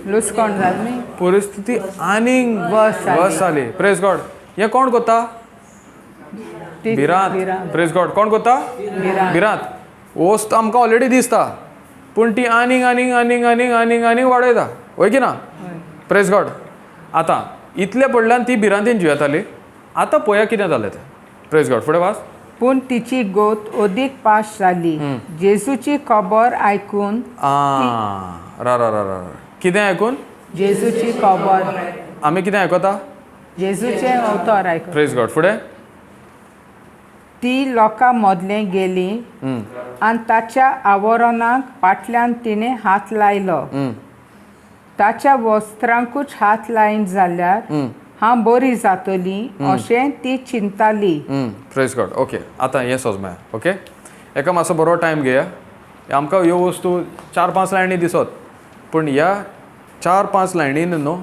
लुसकोण जाली परिस्थिती आनीक वर्स जाली प्रेज गॉड हें कोण कोत्ता भिरांत प्रेज गॉड कोण कोत्ता भिरांत वस्त आमकां ऑलरेडी दिसता पूण ती आनीक वाडयता वय की ना प्रेज गॉड आतां इतले पडल्यान ती भिरांतीन जियेताली आतां पळया कितें जालें तें प्रेज गॉड फुडें वाच पूण तिची गोत अदीक पाश जाली जेजूची खबर आयकून रा कितें आयकून जेजूची खबर आमी कितें आयकता जेजूचें अवतार आयकून प्रेज गॉड फुडें ती लोकां मदलें गेली आनी ताच्या आवरणाक फाटल्यान तिणें हात लायलो ताच्या वस्त्रांकूच हात लायन जाल्यार हांव बरी जातली अशें ती चिंताली प्रेज गॉड ओके आतां हें सोजमाया ओके एका मातसो बरो टायम घेया आमकां ह्यो वस्तू 4-5 लायनी दिसत पूण ह्या 4-5 लायनीन न्हू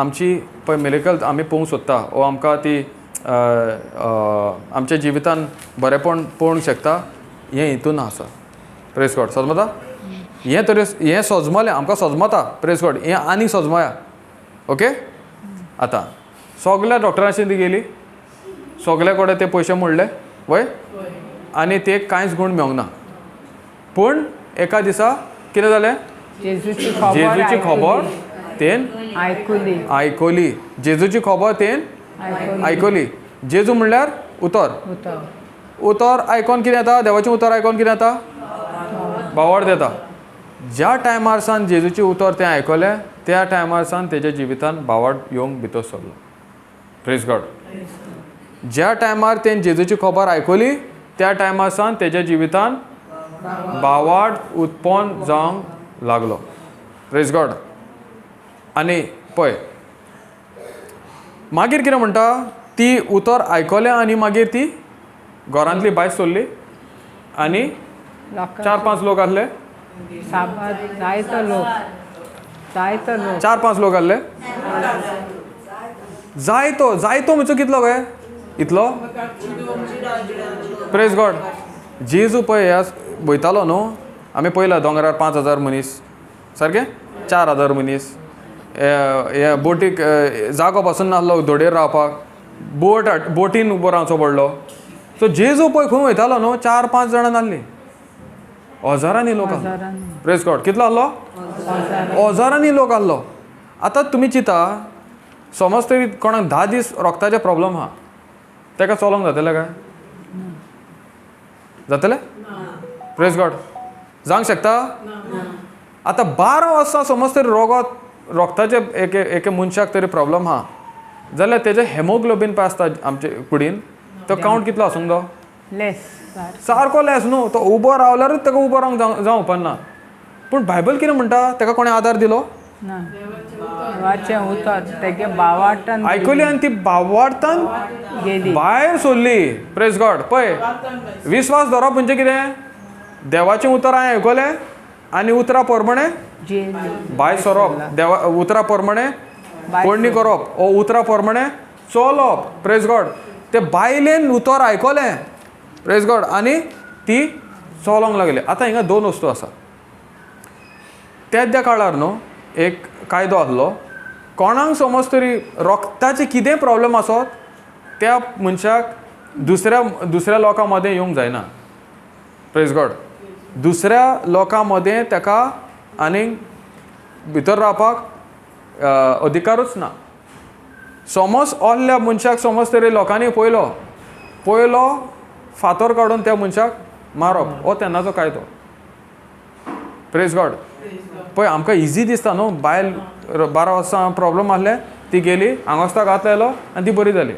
आमची पळय मिरेकल आमी पळोवंक सोदता वो आमकां ती आमच्या जिवितान बरेपण पळोवंक शकता हें हितून आसा प्रेज गॉड सोजमता हें तरी हें सोजमलें आमकां सोजमता प्रेज गॉड हें आनीक सोजमया ओके आतां सगल्या डॉक्टरांची ती गेली सगल्या कडेन ते पयशे मोडले वय आनी ते कांयच गूण मेळोंक ना पूण एका दिसा कितें जालें जेजूची जेजूची खबर तेन आयकुली आयकोली. जेजूची खबर तेन आयकुली आयकोली. जेजू म्हणल्यार उतर. उतर उतर आयकोन कितें जाता? देवाचें उतर आयकोन कितें जाता? भावार्थ येता. ज्या टायमार सावन जेजूचें उतर तें आयकलें त्या टायमार सावन तेज्या जिवितान भावार्थ येवंक भितर सरलो. Praise God. ज्या टायमार तें जेजूची खबर आयकली त्या टायमार सावन तेज्या जिवितान भावार्थ उत्पन्न जावंक लागलो. Praise God. आनी पळय मागीर कितें म्हणटा? ती उतर आयकलें आनी मागीर ती घरांतली भायर सरली आनी लोकां 4-5 लोक आहले. साबार जायतो लोक 4-5 लोक आहले. जायतो म्हणजे कितलो काय? इतलो. Praise God. जेजू पळय ह्या वयतालो न्हू. आमी पळयला दोंगरार 5,000 मनीस सारकें 4,000 मनीस. हे बोटीक जागो पासून नासलो धोडेर रावपाक. बोटीन उबो रावचो पडलो. सो जेजू पळय खंय वयतालो न्हू 4-5 जाणां नासलीं. हजारांनी लोक आहले. Praise God. कितलो आहलो? हजारांनी लोक आहलो. आतां तुमी चिंता समज तरी कोणाक 10 दीस रोगताचे प्रॉब्लेम आहा ताका चलोंक जातलें काय? जातलें? Praise God. जावंक शकता? आतां 12 वर्सां समज तरी रोगताचे एके मनशाक तरी प्रॉब्लेम आहा जाल्यार तेजे हेमोग्लोबीन पळय आसता आमचे कुडीन तो कावंट कितलो आसूंक जाय? लेस सारको लेस न्हू. तो उबो रावल्यारूच ताका उबो रावंक जावं उपन्ना. पूण बायबल कितें म्हणटा? ताका कोणें आदार दिलो? ना देवाचें उतर तेगे भावार्थान आयकली आनी ती भावार्थान गेली भायर सरली. Praise God. पळय विश्वास धरप म्हणजे कितें? देवाचें उतर हांवें आयकलें आनी उतरा प्रमाणें जेली भायर सरप. देवा उतरा प्रमाणें कोडणी करप ओ उतरा प्रमाणें चलप. Praise God. ते बायलेन उतर आयकलें. Praise God. आनी ती चलोंक लागली. आतां हिंगा 2 वस्तू आसा. त्या काळार न्हू एक कायदो आसलो. कोणाक समज तरी रोगताचे कितेंय प्रॉब्लेम आसत त्या मनशाक दुसऱ्या लोकां मदें येवंक जायना. Praise God. दुसऱ्या लोकां मदें ताका आनीक भितर रावपाक अधिकारूच ना. समज असल्या मनशाक समज तरी लोकांनी पयलो फातर काडून त्या मनशाक मारप हो तेन्नाचो कायदो. Praise God. पळय आमकां इजी दिसता न्हू. बायल 12 वर्सां प्रॉब्लेम आहले ती गेली आंगोस्ता घात लायलो आनी ती बरी जाली.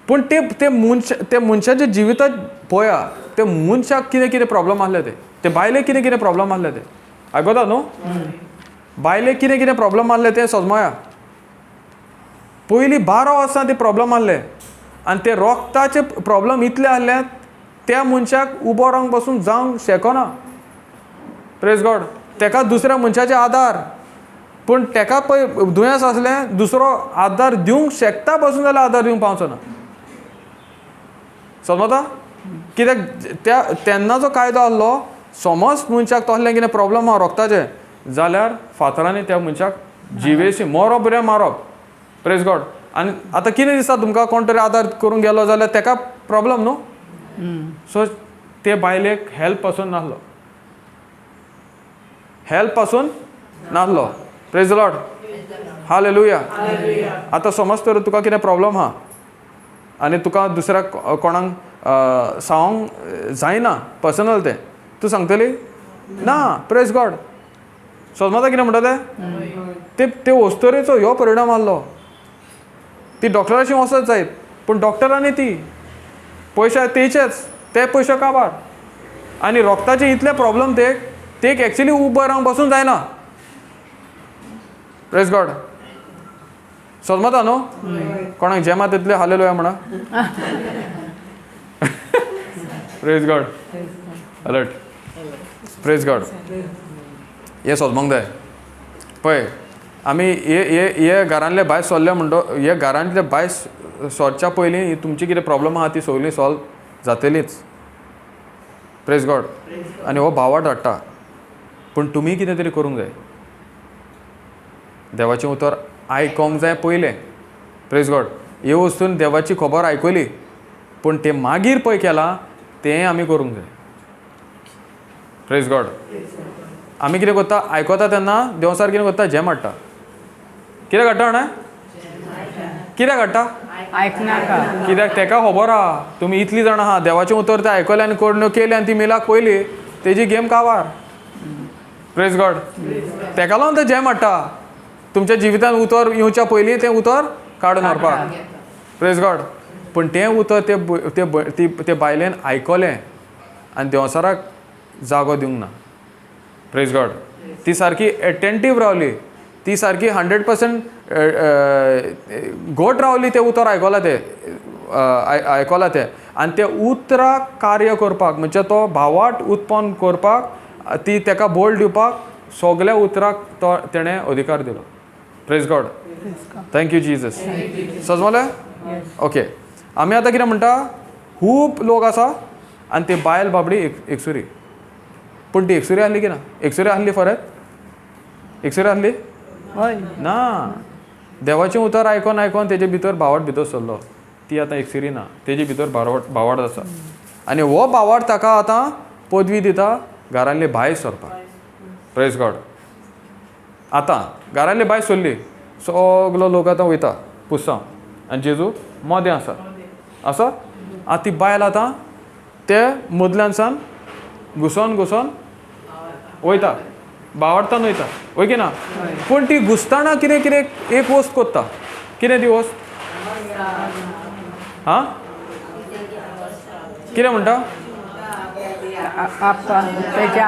पूण ते मनशाच्या जिवितांत पळया ते मनशाक कितें प्रॉब्लेम आहले ते बायलेक कितें प्रॉब्लेम आहले ते आयकता न्हू. बायलेक कितें प्रॉब्लेम आहले ते सजमया. पयलीं 12 वर्सां ते प्रॉब्लेम आहले आनी ते रोगताचे प्रॉब्लेम इतले आहले त्या मनशाक उबो रावंक पासून जावंक शेकोना. Praise God. ताका दुसऱ्या मनशाचे आदार. पूण ताका पळय दुयेंस आसलें दुसरो आदार दिवंक शकता पासून जाल्यार आदार दिवंक पावचो ना. समजता? कित्याक तेन्नाचो कायदो आसलो समज मनशाक तसलें कितें प्रॉब्लेम आहा रोगताचें जाल्यार फातरांनी त्या मनशाक जिवेशी मरप बरें मारप. Praise God. आनी आतां कितें दिसता तुमकां कोण तरी आदार करूंक गेलो जाल्यार ताका प्रॉब्लेम न्हू. सो ते बायलेक हेल्प पासून नासलो. हेल्प पासून नासलो. Praise Lord. हालेलुया. आतां समज तर तुका कितें प्रॉब्लेम आहा आनी तुका दुसऱ्याक कोणाक सांगूंक जायना पर्सनल तूं सांगतली ना. Praise God. समजता कितें म्हणटा ते वस्तुरेचो ह्यो परिणाम आसलो. ती डॉक्टराची वचत जायत पूण डॉक्टरांनी ती पयशे तेचेच ते पयशे काबार आनी रोगताचे इतले प्रॉब्लेम ते एक्चुली उबो रावंक पासून जायना. Praise God. समजता न्हू. कोणाक जेमात तितले हालेलुया म्हणा. Praise God. Alert. Praise God. हे समजूंक जाय. पळय आमी हे घरांतले भायर सरले म्हणटो हे घरांतले भायर सरच्या पयलीं तुमची कितें प्रॉब्लेम आहा ती सगळीं सॉल्व जातलीच. Praise God. आनी हो भावार्थ हाडटा. पूण तुमी कितें तरी करूंक जाय. देवाचें उतर आयकोंक जाय पयलें. Praise God. हे वस्तून देवाची खबर आयकली पूण ते मागीर पळय केलां तें आमी करूंक जाय. Praise God. आमी कितें करता आयकता तेन्ना देवसार कितें करता जेम हाडटा. कित्याक घडटा जाणा कित्याक घडटा आयकनाका कित्याक तेका खबर आहा तुमी इतलीं जाणां आहा देवाचें उतर ते आयकलें आनी कोण केलें आनी ती मिलाक पयली तेजी गेम काबार प्रेज गॉड तेका लागून ते जेम हाडटा तुमच्या जिवितान उतर येवच्या पयलीं तें उतर काडून व्हरपाक प्रेज गॉड पूण तें उतर ते बायलेन आयकलें आनी देवसराक जागो दिवंक ना प्रेज गॉड ती सारकी एटेंटीव रावली ती सारकी 100% घोट रावली ते उतर आयकलां ते आनी ते उतराक कार्य करपाक म्हणजे तो भावार्थ उत्पन्न करपाक ती तेका बोल दिवपाक सगल्या उतराक तो तेणें अधिकार दिलो प्रेज गॉड थँक्यू जीजस समजलें ओके आमी आतां कितें म्हणटा खूब लोक आसा आनी ती बायल बाबडी एकसुरी पूण ती एकसुरी आहली की ना एकसुरी आहली फरेत एकसुरी आहली हय ना देवाचें उतर आयकोन आयकोन तेजे भितर भावार्थ भितर सरलो ती आतां एकसुरी ना तेजे भितर भावार्थ आसा आनी हो भावार्थ ताका आतां पदवी दिता घरांतली भायर सरपाक प्रेज गॉड आतां घरांतली भायर सरली सगलो लोक आतां वयता पुसांव आनी जेजू मोदें आसा आतां ती बायल आतां ते मदल्यानसान घुसोन वयता भावार्थान वयता वय की ना पूण ती घुसताना कितें कितें एक वस्त कोत्ता कितें ती वस्त हां कितें म्हणटा आपा तेच्या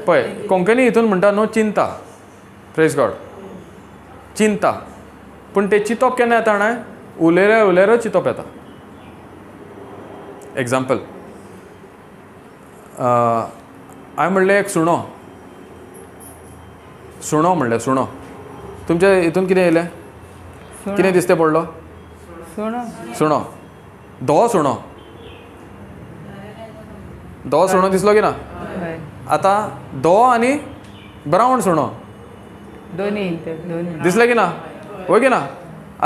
पळय कोंकणी हितून म्हणटा न्हू चिंता प्रेज गॉड चिंता पूण ते चिंतप केन्ना येता जाणां उलयल्यार चिंतप येता एग्जाम्पल हांवें म्हणलें एक सुणो म्हणलें सुणो तुमच्या हितून कितें येयलें कितें दिसतें पडलो सुणो धवो सुणो दिसलो की ना आतां धवो आनी ब्रावन सुणो दोनी दिसलें की ना होय की ना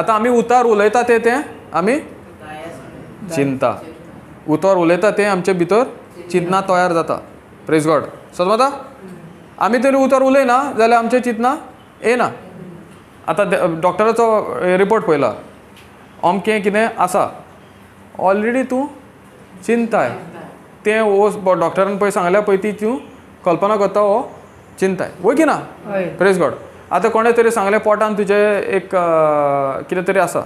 आतां आमी उतार उलयता तें आमी चिंता उतर उलयता तें आमचे भितर चिंतना तयार जाता प्रेज गॉड समजता आमी तरी उतर उलयना जाल्यार आमचें चिंतना येना आतां डॉक्टराचो रिपोर्ट पळयला अमकें कितें आसा ऑलरेडी तूं चिंताय तें डॉक्टरान पळय सांगल्या पळय ती तूं कल्पना करता हो चिंताय वय की ना प्रेज गॉड आतां कोणें तरी सांगलें पोटान तुजें एक कितें तरी आसा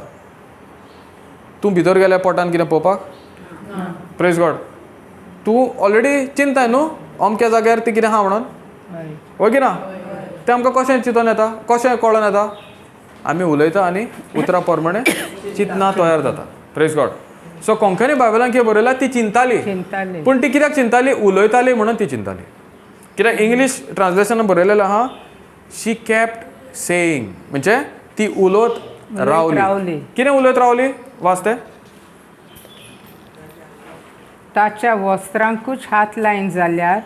तूं भितर गेल्या पोटान कितें पळोवपाक प्रेज गॉड तूं ऑलरेडी चिंताय न्हू अमक्या जाग्यार ती कितें आहा म्हणून वय की ना तें आमकां कशें चिंतून येता कशें कळोन येता आमी उलयता आनी उतरां प्रमाणे चिंतना तयार जाता प्रेज गॉड सो कोंकणी बायबलान कितें बरयलां ती चिंताली पूण ती कित्याक चिंताली उलयताली म्हणून ती चिंताली कित्याक इंग्लीश ट्रान्सलेशनान बरयलेलें आहा शी कॅप्ट सेयींग म्हणजे ती उलयत रावली कितें उलयत रावली वाचतें ताच्या वस्त्रांकूच हात लायन जाल्यार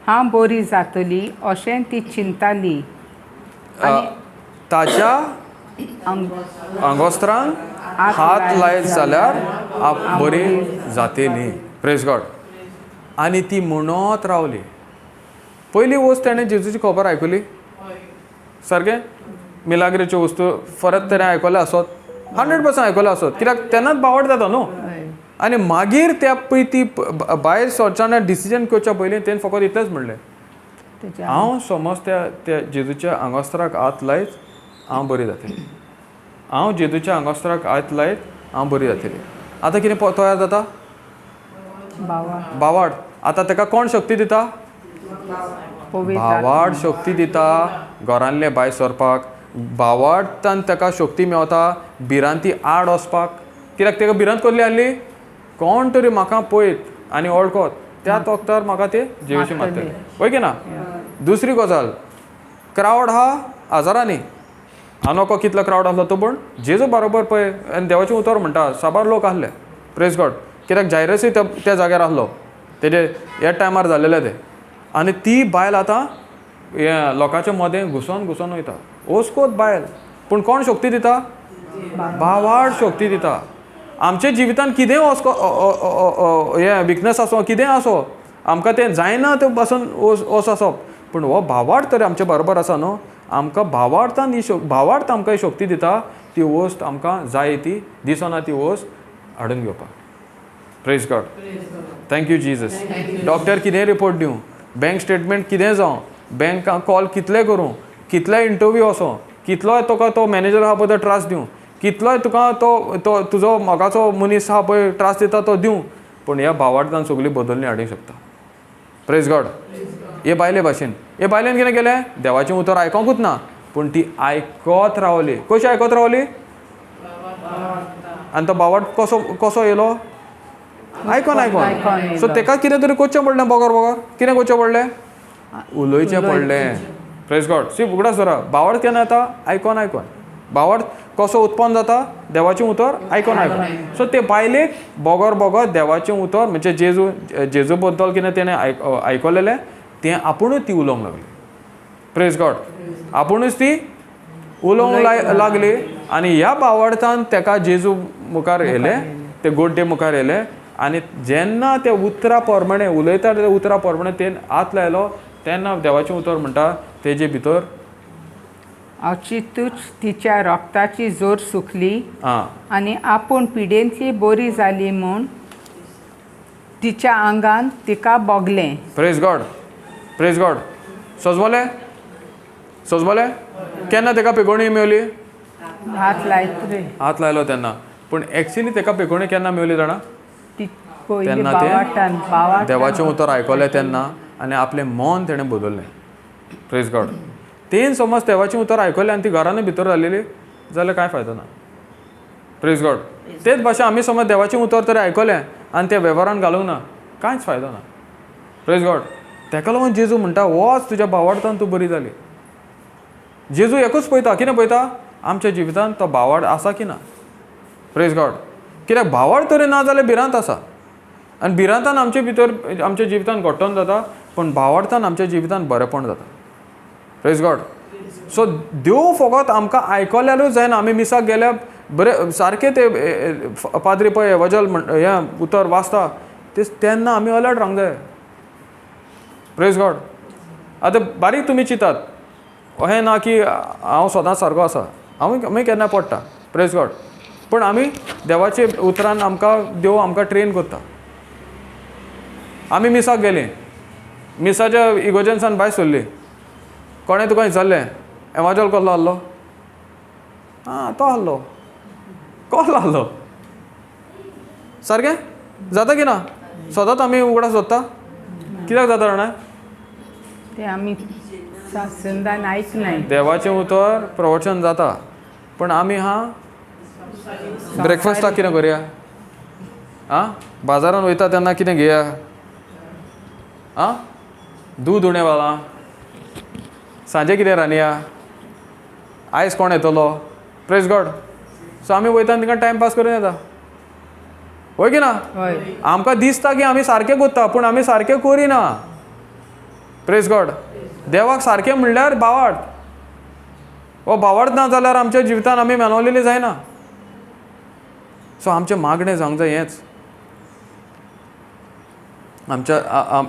हांव बरी जातली अशें ती चिंताली ताच्या आंगोस्त्रांक हात लायत जाल्यार बरी जातली प्रेज गॉड आनी ती म्हणत रावली पयली वस्त ताणें जेजूची खबर आयकली सारकें मिलाग्रेच्यो वस्तू परत ताणें आयकले आसत 100% आयकले आसत कित्याक तेन्नाच बावड जाता न्हू आनी मागीर त्या पळय ती भायर सरतना डिसिजन करच्या पयलीं तेणें फकत इतलेंच म्हणलें हांव समज त्या जेजूच्या आंगोस्त्राक हात लायत हांव बरी जातली हांव जेजूच्या आंगोस्त्राक हात लायत हांव बरी जातली आतां कितें तयार जाता भावार्थ आतां ताका कोण शक्ती दिता भावार्थ शक्ती दिता घरांतले भायर सरपाक भावार्थान ताका शक्ती मेवता भिरांती आड वचपाक कित्याक ताका भिरांत कसली आहली कोण तरी म्हाका पळयत आनी वळखत त्या वक्तार म्हाका ते जेवशी मारतले वय की ना दुसरी गजाल क्रावड आहा हजारांनी हांव नोको कितलो क्रावड आसलो तो पूण जेजू बरोबर पळय आनी देवाचें उतर म्हणटा साबार लोक आहले प्रेज गॉड कित्याक जायरसूय त्या जाग्यार आहलो तेजे ह्या टायमार जाल्लेले ते आनी ती बायल आतां हे लोकांच्या मदें घुसोन वयता ओस्कोत बायल पूण कोण शक्ती दिता भावार्थ शक्ती दिता आमच्या जिवितान कितेंय हे विकनस आसो कितेंय आसो आमकां तें जायना तें पासून ओस आसप पूण हो भावार्थ तरी आमचे बरोबर आसा न्हू आमकां भावार्थान ही भावार्थ आमकां ही शक्ती दिता ती वस्त आमकां जाय ती दिसना ती वस्त हाडून घेवपाक. Praise God. Thank you Jesus. Doctor कितेंय रिपोर्ट दिवं, बँक स्टेटमेंट कितेंय जावं, बँकाक कॉल कितले करूं, कितले इंटरव्यू वचों, कितलोय तुका तो मॅनेजर आहा पळय तो त्रास दिवं, कितलोय तुका तो तुजो मोगाचो मनीस आहा पळय त्रास दिता तो दिवं, पूण ह्या भावार्थान सगळीं बदलणी हाडूंक शकता. Praise God. हे बायले भाशेन हे बायलेन कितें केलें, देवाचें उतर आयकोंकूच ना पूण ती आयकत रावली. कशी आयकत रावली, आनी तो भावार्थ कसो कसो येयलो, आयकोन. सो ताका कितें तरी करचें पडलें, बोगोर कितें करचें पडलें, उलोवचें पडलें. Praise God. सी उगडास धरा, भावार्थ केन्ना येता, आयकोन. भावार्थ कसो उत्पन्न जाता, देवाचें उतर आयकोन. सो ते बायलेक बोगोर देवाचें उतर म्हणजे जेजू बद्दल कितें तेणें आयकलेलें तें आपुणूच ती उलोवंक लागली. Praise God. आपुणूच ती उलोवंक लागली आनी ह्या भावार्थान ताका जेजू मुखार येयले, ते गोड्डे मुखार येयले आनी जेन्ना ते उतरा प्रमाणे उलयता त्या उतरा प्रमाणे तें हात लायलो तेन्ना देवाचें उतर म्हणटा तेजे भितर अचितूच तिच्या रोगताची जोर सुकली आं आनी आपूण पिडेंतली बरी जाली म्हूण तिच्या आंगान तिका बोगलें. Praise God. Praise God. सोजमोले केन्ना ताका पेकोवणी मेवली, हात लायत रे हात लायलो तेन्ना. पूण एक्चुली ताका पेकोवणी केन्ना मेवली जाणा, ती पयली तेन्ना भावार्थान देवाचें उतर आयकलें तेन्ना आनी आपलें मन तेणें बदललें. Praise God. तेन समज देवाचें उतर आयकलें आनी ती घरानूच भितर जालेली जाल्यार कांय फायदो ना. Praise God. तेच भाशेन आमी समज देवाचें उतर तरी आयकलें आनी तें वेव्हारान घालूंक ना कांयच फायदो ना. Praise God. ताका लागून जेजू म्हणटा वच तुज्या भावार्थान तूं बरी जाली. जेजू एकूच पळयता, कितें पळयता, आमच्या जिवितांत तो भावार्थ आसा की ना. Praise God. कित्याक भावार्थ तरी ना जाल्यार भिरांत आसा आनी भिरांतान आमचे भितर आमच्या जिवितांत घोट्टोन जाता पूण भावार्थान आमच्या जिवितांत बरेंपण जाता. Praise God. सो देव फकत आमकां आयकल्यारूच जायना. आमी मिसाक गेल्या बरे सारके ते पाद्री पळय वजल हें उतर वाचता तेन्ना आमी अलर्ट रावंक जाय. Praise God. आतां बारीक तुमी चिंतात अहें ना की हांव सदांच सारको आसा, हांव केन्ना पडटा. Praise God. पूण आमी देवाचे उतरान आमकां देव आमकां ट्रेन करता. आमी मिसाक गेलीं, मिसाच्या इगोजन्सान भायर सरलीं, कोणें तुका विचारलें एवाजल कसलो आहलो, तो आहलो, कसलो आहलो, सारकें जाता की ना. सदांच आमी उगडास सोदता, कित्याक जाता जाणा, ते आमी संदान आयकनाय. देवाचें उतर प्रवचन जाता पूण आमी ब्रेकफास्टाक कितें करया, बाजारान वयता तेन्ना कितें घेया, दूद उणें वाला, सांजे कितें रांदया, आयज कोण येतलो. Praise God. सो आमी वयता आनी तिका टायमपास करून येता. होय की ना. आमकां दिसता की आमी सारकें करता पूण आमी सारकें करिना. Praise God. देवाक सारकें म्हणल्यार भावार्थ. हो भावार्थ ना जाल्यार आमच्या जिवितांत आमी मेलवलेली जायना. सो आमचें मागणें जावंक जाय हेंच,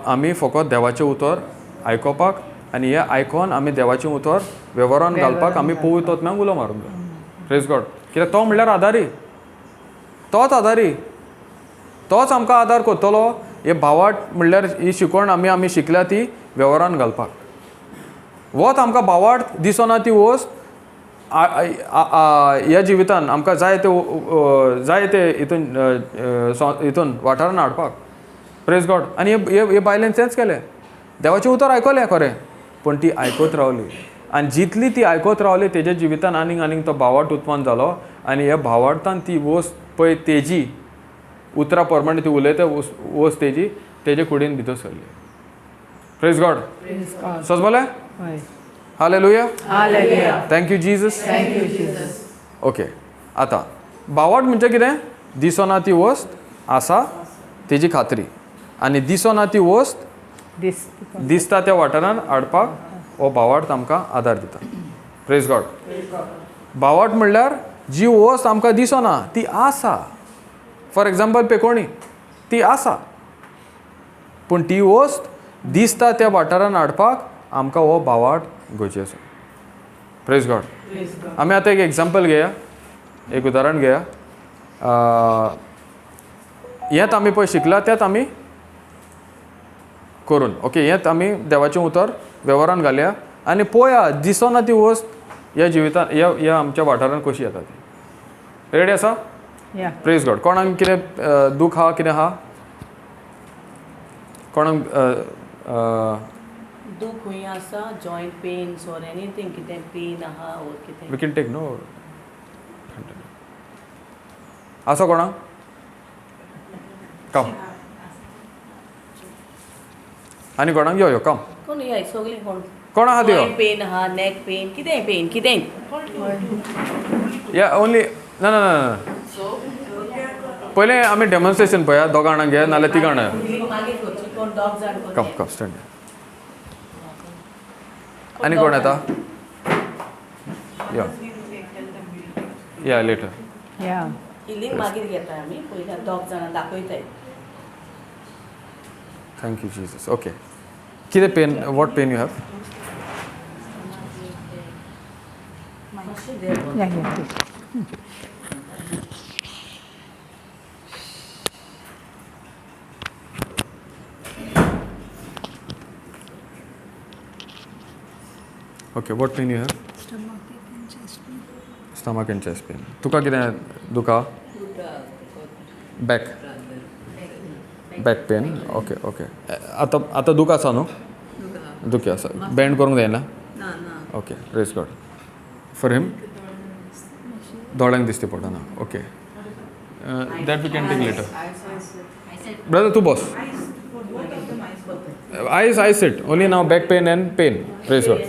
आमी फकत देवाचें उतर आयकोपाक आनी हें आयकोन आमी देवाचें उतर वेव्हारान घालपाक आमी पवित्र आत्म्याक उलो मारूंक जाय. Praise God. कित्याक तो म्हणल्यार आदारी, तोच आदारी, तोच आमकां आदार करतलो. हे भावार्थ म्हणल्यार ही शिकवण आमी शिकल्या ती वेव्हारान घालपाक. वोच आमकां भावार्थ दिसना ती वस्त ह्या जिवितांत आमकां जाय ते हितून वाठारान हाडपाक. Praise God. आनी हे बायलेन तेंच केलें. देवाचें उतर आयकलें खरें पूण ती आयकत रावली आनी जितली ती आयकत रावली तेज्या जिवितांत आनीक तो भावार्थ उत्पन्न जालो आनी ह्या भावार्थान ती वस्त पळय तेजी उतरा प्रमाणे ती उलयता वस्त तेजे कुडीन भितर सरली. Praise God. सोजमोले. हालेलुया. Thank you Jesus. ओके. आतां भावार्थ म्हणजे कितें, दिसना ती वस्त आसा तेजी खात्री आनी दिसना ती वस्त दिसता त्या वाठारान हाडपाक हो भावार्थ आमकां आदार दिता. Praise God. भावार्थ म्हणल्यार जी वस्त आमकां दिसना ती आसा. फॉर एग्जाम्पल पेकोवणी ती आसा पूण ती वस्त दिसता त्या वाठारान हाडपाक आमकां हो भावार्थ गरजेचो. प्रेज गॉड आमी आतां एक एग्जाम्पल घेया एक उदाहरण घेया हेंच आमी पळय शिकला तेंच आमी करून ओके हेंच आमी देवाचें उतर वेव्हारान घालया आनी पळोवया दिसना ती वस्त ह्या जिवितान ह्या आमच्या वाठारांत कशी येता ती रेडी आसा या प्रेज गॉड कोणाक कितें दूख आहा कितें आहा कोणाक दुख खूंय आसा जॉयंट पेन्स ऑर एनीथींग कितें पेन आहा ओर कितें वी कॅन टेक नो आसा कोणाक कम आनी कोणाक यो यो कम कोण या सगळीं कोण आहा त्यो पेन आहा नेक पेन कितें पेन कितें या ओनली ना ना ना पयलें आमी डेमॉन्स्ट्रेशन पळया दोगां जाणांक घे नाल्यार तिगां जाणां मागीर करची कोण डॉग जाण कम कम स्टँड आनी कोण येता या लेटर या हिलींग मागीर घेता आमी पयल्या डॉग जाणां दाखयताय थँक्यू जीजस ओके कितें pain what pain you have yeah yeah okay what pain you have stomach and chest pain तुका कितें दुखा back back pain okay okay आतां दूख आसा न्हू दुखी आसा बँड करूंक जायना okay praise God for him दोळ्यांक दिसती पडना okay that we can take later brother तूं बस I sit only now back pain and pain praise God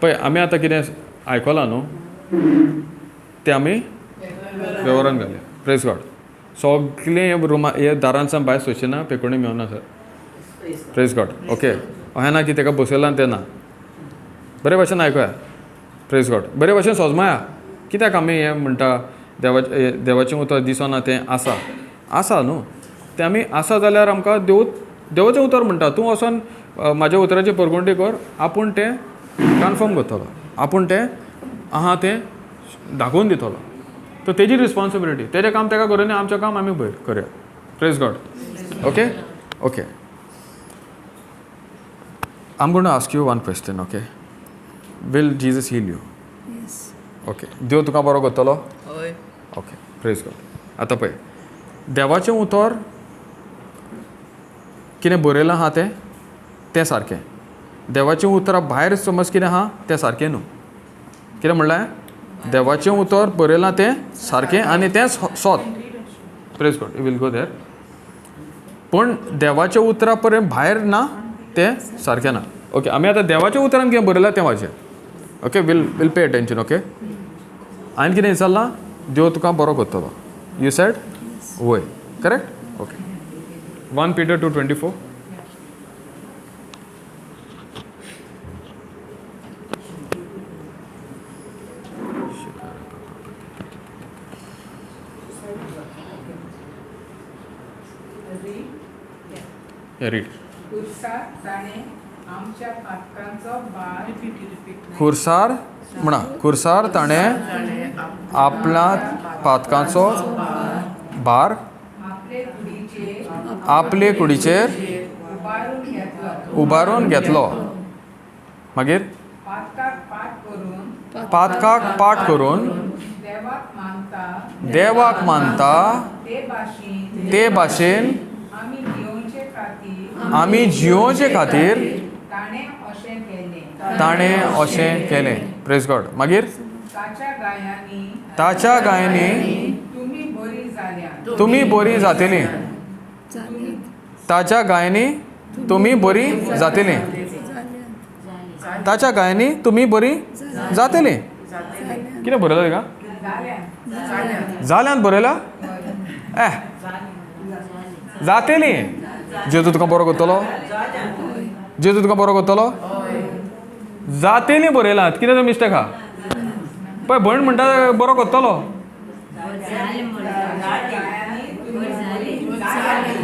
पळय आमी आतां कितें आयकलां न्हू तें आमी वेव्हारान घालया प्रेज गॉड सगळें रुमा हे दारांसान भायर सोशिना पेकोणी मेवना सर प्रेज गॉड ओके अशें ना की ताका बसयलां तें ना बरे भाशेन आयकुया प्रेज गॉड बरे भाशेन सोजमाया कित्याक आमी हें म्हणटा देवाचें उतर दिसना तें आसा न्हू तें आमी आसा जाल्यार आमकां देवाचें उतर म्हणटा तूं वचोन म्हाज्या उतराची परगुंडी कर आपूण तें कन्फर्म करतलो आपूण तें आहा तें दाखोवन दितलो तो तेजी रिस्पॉन्सिबिलिटी तेजें काम ताका करूनी आमचें काम आमी भयर करया praise God okay okay I'm gonna ask you one question okay will Jesus heal you okay देव तुका बरो करतलो ओके प्रेज गॉड आतां पळय देवाचें उतर कितें बरयलां आहा तें सारकें देवाचें उतरां भायर समज कितें आहा तें सारकें न्हू कितें म्हणलें देवाचें उतर बरयलां तें सारकें आनी तें सोत प्रेज गॉड यू वील गो देर पूण देवाच्या उतरा पर्यंत भायर ना तें सारकें ना ओके आमी आतां देवाच्या उतरान कितें बरयलां तें वाचया okay will pay attention okay आनी कितें विचारलां देव तुका बरो करतलो you said why correct okay 1 Peter 2:24 read खुर्सार म्हणा खुर्सार ताणें आपल्या पातकांचो भार आपले कुडीचेर उबारून घेतलो मागीर पातकाक पाठ करून देवाक मानता ते भाशेन आमी जियोचे खातीर ताणें अशें केलें प्रेज गॉड मागीर ताच्या गायनी तुमी बरी जातलीं ताच्या गायनी तुमी बरी जातलीं ताच्या गायनी तुमी बरी जातलीं कितें बरयलां तेका जाल्यान बरयलां जातलीं जेजू तुका बरो करतलो जेजू तुका बरो करतलो जातलीं बरयलां कितें तो मिस्टेक आहा पळय भयण म्हणटा बरो करतलो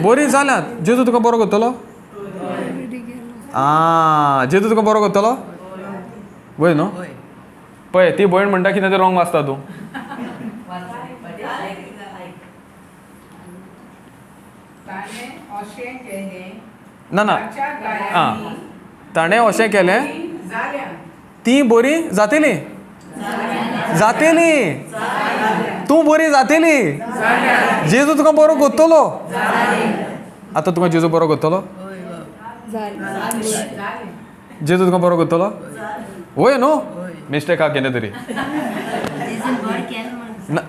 बरी जाल्यात जेजू तुका बरो करतलो जेजू तुका बरो करतलो वय न्हू पळय ती भयण म्हणटा कितें तें रॉंग वाचता तूं ताणें अशें केलें ना ना ताच्या आं गायांनी ताणें अशें केलें जाल्यां ती बरी जातली जातली तूं बरी जातली जेजू तुका बरो करतलो आतां तुका जेजू बरो करतलो जेजू तुका बरो करतलो वय न्हू मिस्टेक हा कितें तरी ना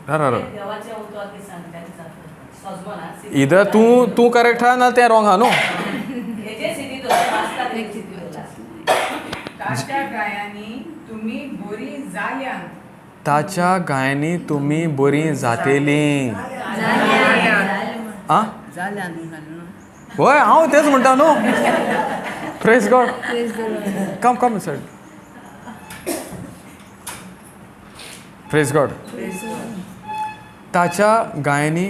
रा देवाचें उतर ती सांगता सजमना इधर तूं करेक्ट हा ना तें रॉंग हा न्हू हेजे सिटी तो वाचता एक सिटी ताच्या गायांनी तुमी बरी जाल्यां ताच्या गायांनी तुमी बरी जातेली आ होय हांव तेच म्हणटा न्हू प्रेज गॉड कम कम सर प्रेज गॉड ताच्या गायांनी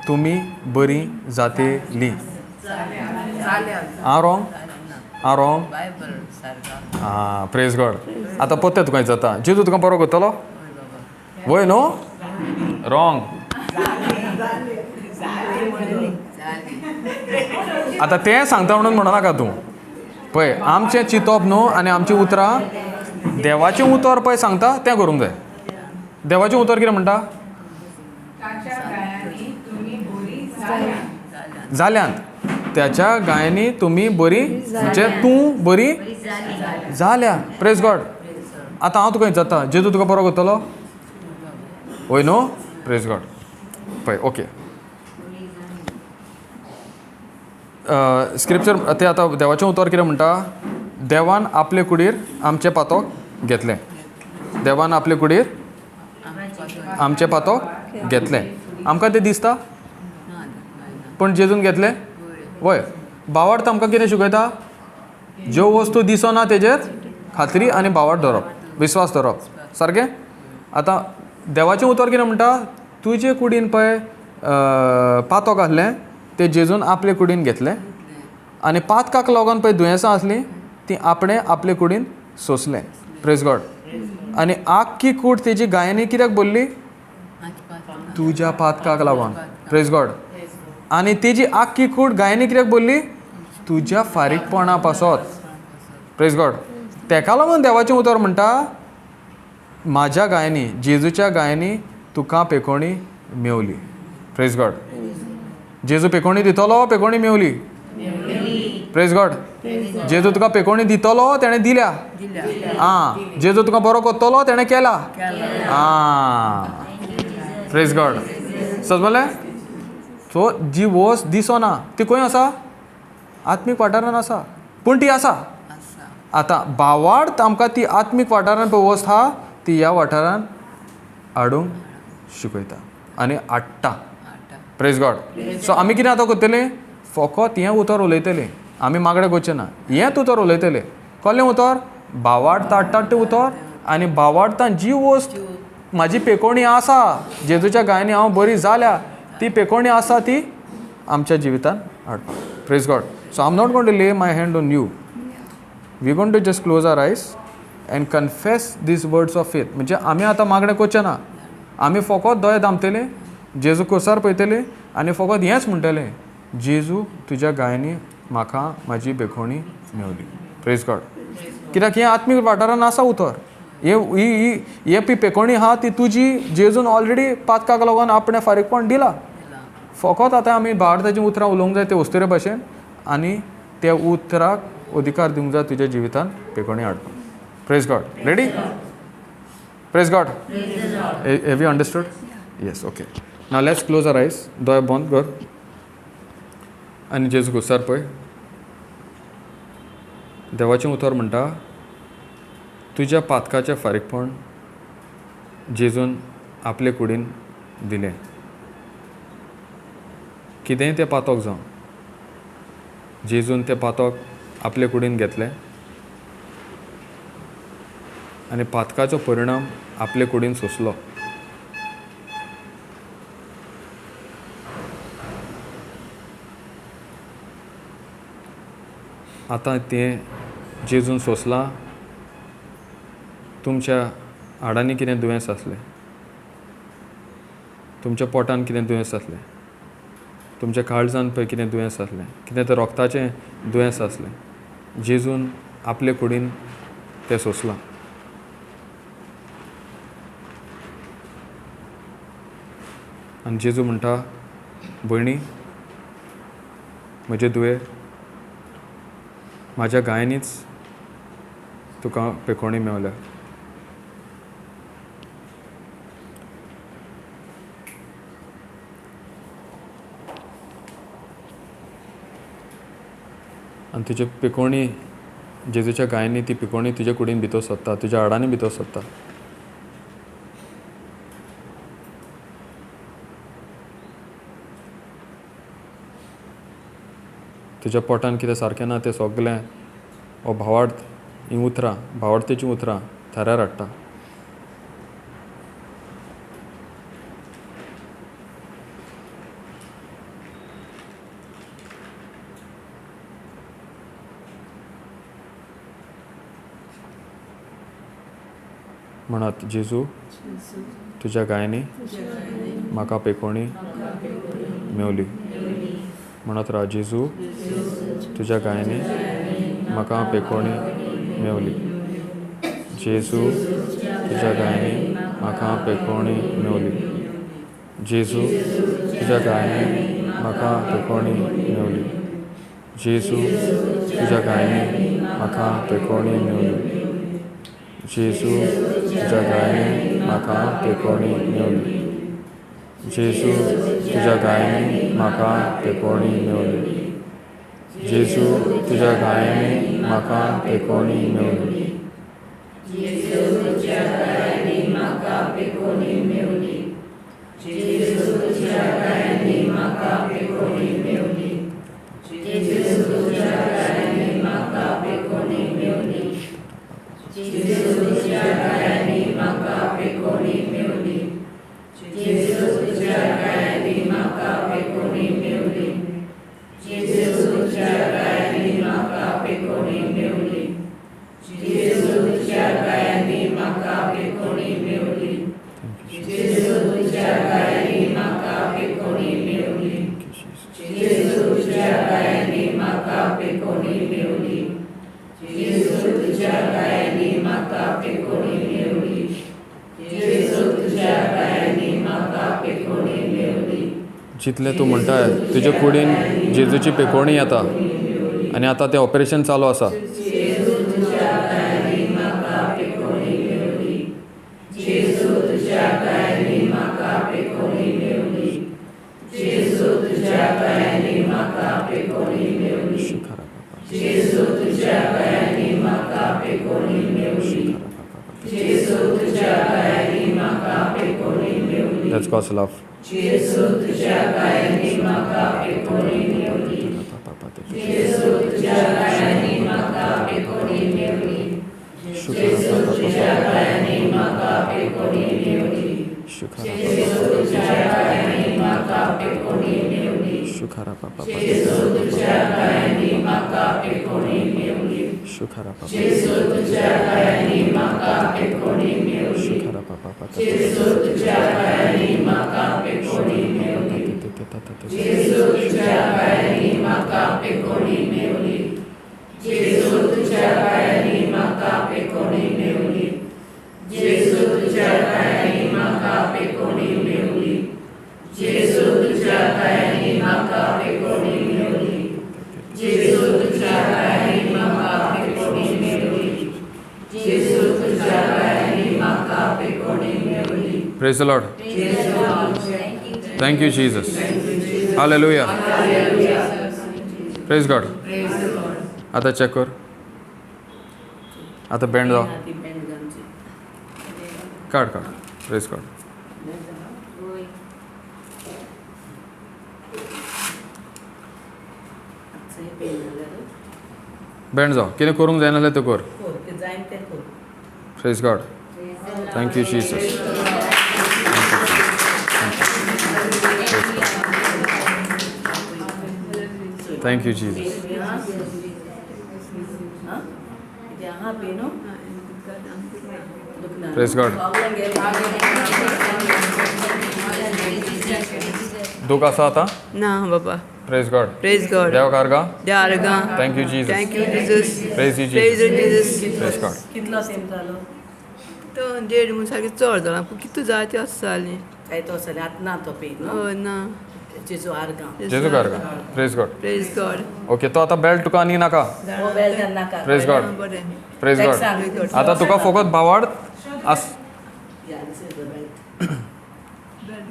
तुमी बरी जातेली हांव रॉंग आं प्रेज गॉड आतां पत्ते तुका जाता जेजू तुका बरो करतलो वय न्हू रॉंग आतां तें सांगता म्हणून म्हणनाका तूं पळय आमचें चिंतप न्हू आनी आमचीं उतरां देवाचें उतर पळय सांगता तें करूंक जाय देवाचें उतर कितें म्हणटा ताच्या गायांनी तुमी बरी जाल्यां जाल्यांत त्याच्या गायांनी तुमी बरी म्हणजे तूं बरी जाल्या प्रेज गॉड आतां हांव तुका जाता जेजू तुका बरो करतलो वय न्हू प्रेज गॉड पळय ओके स्क्रिप्चर ते आतां देवाचें उतर कितें म्हणटा देवान आपले कुडीर आमचें पातोक घेतलें देवान आपले कुडीर आमचें पातोक घेतलें आमकां तें दिसता पूण जेजून घेतलें वय बावार्थ आमकां कितें शिकयता ज्यो वस्तू दिसना तेजेर खात्री आनी बावार्थ धरप विस्वास धरप सारकें आतां देवाचें उतर कितें म्हणटा तुजे कुडीन पळय पातोक आहलें तें जेजून आपले कुडीन घेतलें आनी पातकाक लागून पळय दुयेंसां आसलीं तीं आपणें आपले कुडीन सोंसलें प्रेज गॉड आनी आख्खी कूड तेजी गायांनी कित्याक बोल्ली तुज्या पातकाक लागून प्रेज गॉड आनी तेजी आख्खी कूड गायांनी कित्याक बोल्ली तुज्या फारीकपणा पासत प्रेज गॉड तेका लागून देवाचें उतर म्हणटा म्हाज्या गायांनी जेजूच्या गायांनी तुका पेकोणी मेवली प्रेज गॉड जेजू पेकोणी दितलो पेकोणी मेवली प्रेज गॉड जेजू तुका पेकोणी दितलो तेणें दिल्या आं जेजू तुका बरो करतलो तेणें केला आं प्रेज गॉड समजलें सो जी वस्त दिसना ती खंय आसा आत्मीक वाठारांत आसा पूण ती आसा आतां बावार्थ आमकां ती आत्मीक वाठारांत पळय वस्त आहा ती ह्या वाठारांत हाडूंक शिकयता आनी हाडटा प्रेज गॉड सो आमी कितें आतां करतलीं फकत हें उतर उलयतलीं आमी मागणें करचें ना हेंच उतर उलयतलें कसलें उतर बावार्थ हाडटा तें उतर आनी बावार्थान जी वस्त म्हाजी पेकोणी आसा जेजूच्या गायांनी हांव बरी जाल्या ती पेकोणी आसा ती आमच्या जिवितांत हाडटा praise God so I am not going to lay my hand on you we going to just close our eyes and confess these words of faith म्हणजे आमी आतां मागणें करचें ना आमी फकत दोळे धांपतले जेजू कोसार पळयतले आनी फकत हेंच म्हणटलें जेजू तुज्या गायांनी म्हाका म्हाजी बेखोणी मेवली प्रेज गॉड कित्याक हें आत्मीक वाठारांत आसा उतर हे पेकोणी आहा ती तुजी जेजून ऑलरेडी पातकाक लागून आपणें फारीकपण दिलां फकत आतां आमी बावार्थाचीं उतरां उलोवंक जाय ते वस्तुरे भाशेन आनी त्या उतराक अधिकार दिवंक जाय तुज्या जिवितांत पेकोणी हाडपाक praise God ready praise God have you understood yes okay now let's close our eyes दोळे बंद कर आनी जेजू घुसार पळय देवाचें उतर म्हणटा तुज्या पातकाचें फारीकपण जेजून आपले कुडीन दिलें कितेंय तें पातोक जावं जेजून तें पातोक आपले कुडीन घेतलें आनी पातकाचो परिणाम आपले कुडीन सोंसलो आतां तें जेजून सोंसलां तुमच्या हाडांनी कितें दुयेंस आसलें, तुमच्या पोटान कितें दुयेंस आसलें, तुमच्या काळजान पळय कितें दुयेंस आसलें, कितें तें रोगताचें दुयेंस आसलें, जेजून आपले कुडीन तें सोंसलां. आनी जेजू म्हणटा, भयणी, म्हजे दुये, म्हाज्या गायांनीच तुका पेखोवणी मेवल्या. आनी तुजे पिकोवणी, जेजूच्या गायांनी ती पिकोवणी तुजे कुडीन भितर सोदता, तुज्या हाडांनी भितर सोदता. तुज्या पोटान कितें सारकें ना तें सगलें हो भावार्थ, हीं उतरां, भावार्थेचीं उतरां थाऱ्यार हाडटा. म्हणत, जेजू, तुज्या गायांनी म्हाका पेखोवणी मेवली. म्हणत राव, जेजू, तुज्या गायांनी म्हाका पेखोवणी मेवली. जेजू, तुज्या गायांनी म्हाका पेखोवणी मेवली. जेजू, तुज्या गायांनी म्हाका पेखोवणी मेवली. जेजू, तुज्या गायांनी म्हाका पेखोवणी मेवली. जेजू, तुज्या गायांनी म्हाका पेखोवणी मेवली. जेजू, तुज्या गायांनी म्हाका पेखोवणी मेवली. जेजू, तुज्या गायांनी म्हाका पेखोवणी मेवली. जेजू, तुज्या गायांनी म्हाका पेखोवणी मेवली. जेजू, तुज्या गायांनी म्हाका पेखोवणी मेवली. जेजू, तुज्या गायांनी म्हाका पेखोवणी मेवली. जेजू, तुज्या गायांनी म्हाका पेखोवणी मेवली. जेजू, तुज्या गायांनी म्हाका पेखोवणी मेवली. जेजू, तुज्या गायांनी म्हाका पेखोवणी मेवली. जेजू, तुज्या गायांनी म्हाका पेखोवणी मेवली. जेजू, तुज्या गायांनी म्हाका पेखोवणी मेवली. जेजू, तुज्या गायांनी म्हाका पेखोवणी मेवली. जेजू, तुज्या गायांनी म्हाका पेखोवणी मेवली. जेजू, तुज्या गायांनी म्हाका पेखोवणी मेवली. जितलें तूं म्हणटाय तुजे कुडीन जेजूची पेखोवणी येता आनी आतां तें ऑपरेशन चालू आसा. जेजू, तुज्या गायांनी म्हाका पेखोवणी मेवली. जेजू, तुज्या गायांनी म्हाका पेखोवणी मेवली. जेजू, तुज्या गायांनी म्हाका पेखोवणी मेवली. जेजू, तुज्या गायांनी म्हाका पेखोवणी मेवली. जेजू, तुज्या गायांनी म्हाका पेखोवणी मेवली. Let's cause love. जेजू, तुज्या गायांनी म्हाका पेखोवणी मेवली. जेजू, तुज्या गायांनी म्हाका पेखोवणी मेवली. जेजू, तुज्या गायांनी म्हाका पेखोवणी मेवली. जेजू, तुज्या गायांनी म्हाका पेखोवणी मेवली. जेजू, तुज्या गायांनी म्हाका पेखोवणी मेवली. जेजू, तुज्या गायांनी म्हाका पेखोवणी मेवली. जेजू, तुज्या गायांनी म्हाका पेखोवणी मेवली. जेजू, तुज्या गायांनी म्हाका पेखोवणी मेवली. जेजू, तुज्या गायांनी म्हाका पेखोवणी मेवली. जेजू, तुज्या गायांनी म्हाका पेखोवणी मेवली. जेजू, तुज्या गायांनी म्हाका पेखोवणी मेवली. जेजू, तुज्या गायांनी म्हाका पेखोवणी मेवली. जेजू, तुज्या गायांनी म्हाका पेखोवणी मेवली. Praise the Lord. Thank you, Jesus. Hallelujah. Praise God. आता चेक कर. आता बँड जाव. काढ काढ. प्रेस काढ. बँड जाव. कितें करूंक जायना जाल्यार तें कर. Praise God. Thank you Jesus. Thank you Jesus. यहाँ पे नो प्रेज गॉड दुख असं आता ना बाबा प्रेज गॉड प्रेज गॉड देव कारगा द्यारगा thank you Jesus thank you Jesus praise you praise Jesus Jesus praise God कितलो सेम जालो तो देड म्हणून सारकें चड जालां पूण कितू जाय तें आसा जालें काय तो असले आतां ना तो पेन ना जेजू आर्गां जेजू कारगा praise God praise God okay तो आता बेल्ट तुका आनी नाका हो बेल नाका प्रेज गॉड बरें प्रेज गॉड आता तुका फकत भावाड आस बेल्ट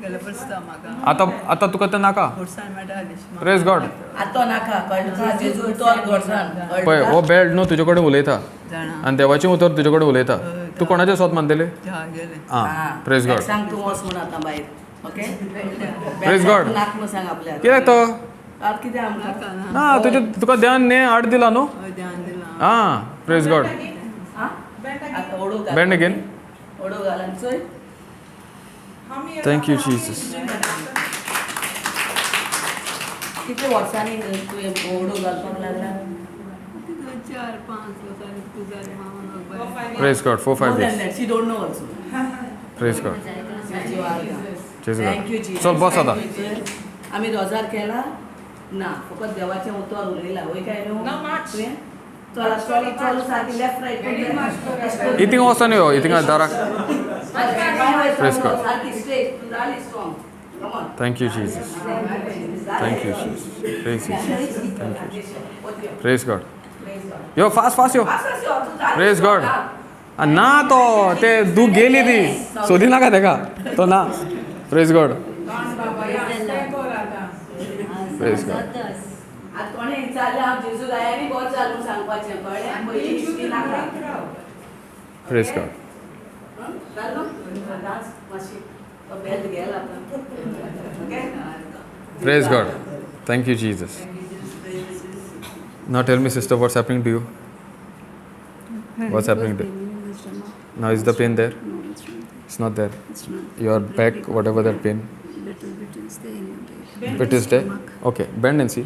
घालप आसता म्हाका आता आता तुका ते नाका घोडसाण मेळटाली प्रेज गॉड आतो नाका कळटा जेजू तो घोडसाण पळय हो बेल्ट न्हू तुजे कडेन उलयता जाणा आनी देवाचें उतर तुजे कडेन उलयता तूं कोणाचें स्वत मानतलें जा गेलें आं प्रेज गॉड सांग तूं वच म्हण आतां भायर ओके Praise God. नाक म्हण सांग आपल्या कित्याक तो आतां कितें आमकां ना तुजे तुका ध्यान न्ही आड दिला न्हू ध्यान दिलां आं प्रेज गॉड आतां ओडू घाल बेंड अगेन ओडू घाल आनी चोय थँक यू जीसस कितले वर्सांनी तुवें ओडू घालपाक लागला 4-5 वर्सांनी तूं जालें मामा praise God 4-5 days she don't know also praise God जेजू थँक्यू गॉड चल बस आता आम्ही रोजार केला ना फकत देवाचें उतर उलयला वय काय न्हू तुवें चला चल चल सारकी लेफ्ट रायट इथिंग वचोन यो इथिंग दाराक Praise God. सारकी स्ट्रेट जाली strong come on thank you Jesus thank you Jesus praise praise God yo fast fast yo praise God ना तो ते दूख गेली ती सोदी नाका तेका तो ना प्रेज गॉड प्रेज गॉड आतां कोणें विचारलें हांव जेजू गायांनी बरें जालें म्हूण सांगपाचें कळ्ळें पयलीं हिस्ट्री नाका प्रेज गॉड जालो डांस मातशी तो बेल्ट गेला आतां okay praise God thank you Jesus now tell me sister what's happening to you what's happening to now is the pain there it's not there your back whatever that pain little bit is there in your day. it is there okay bend and see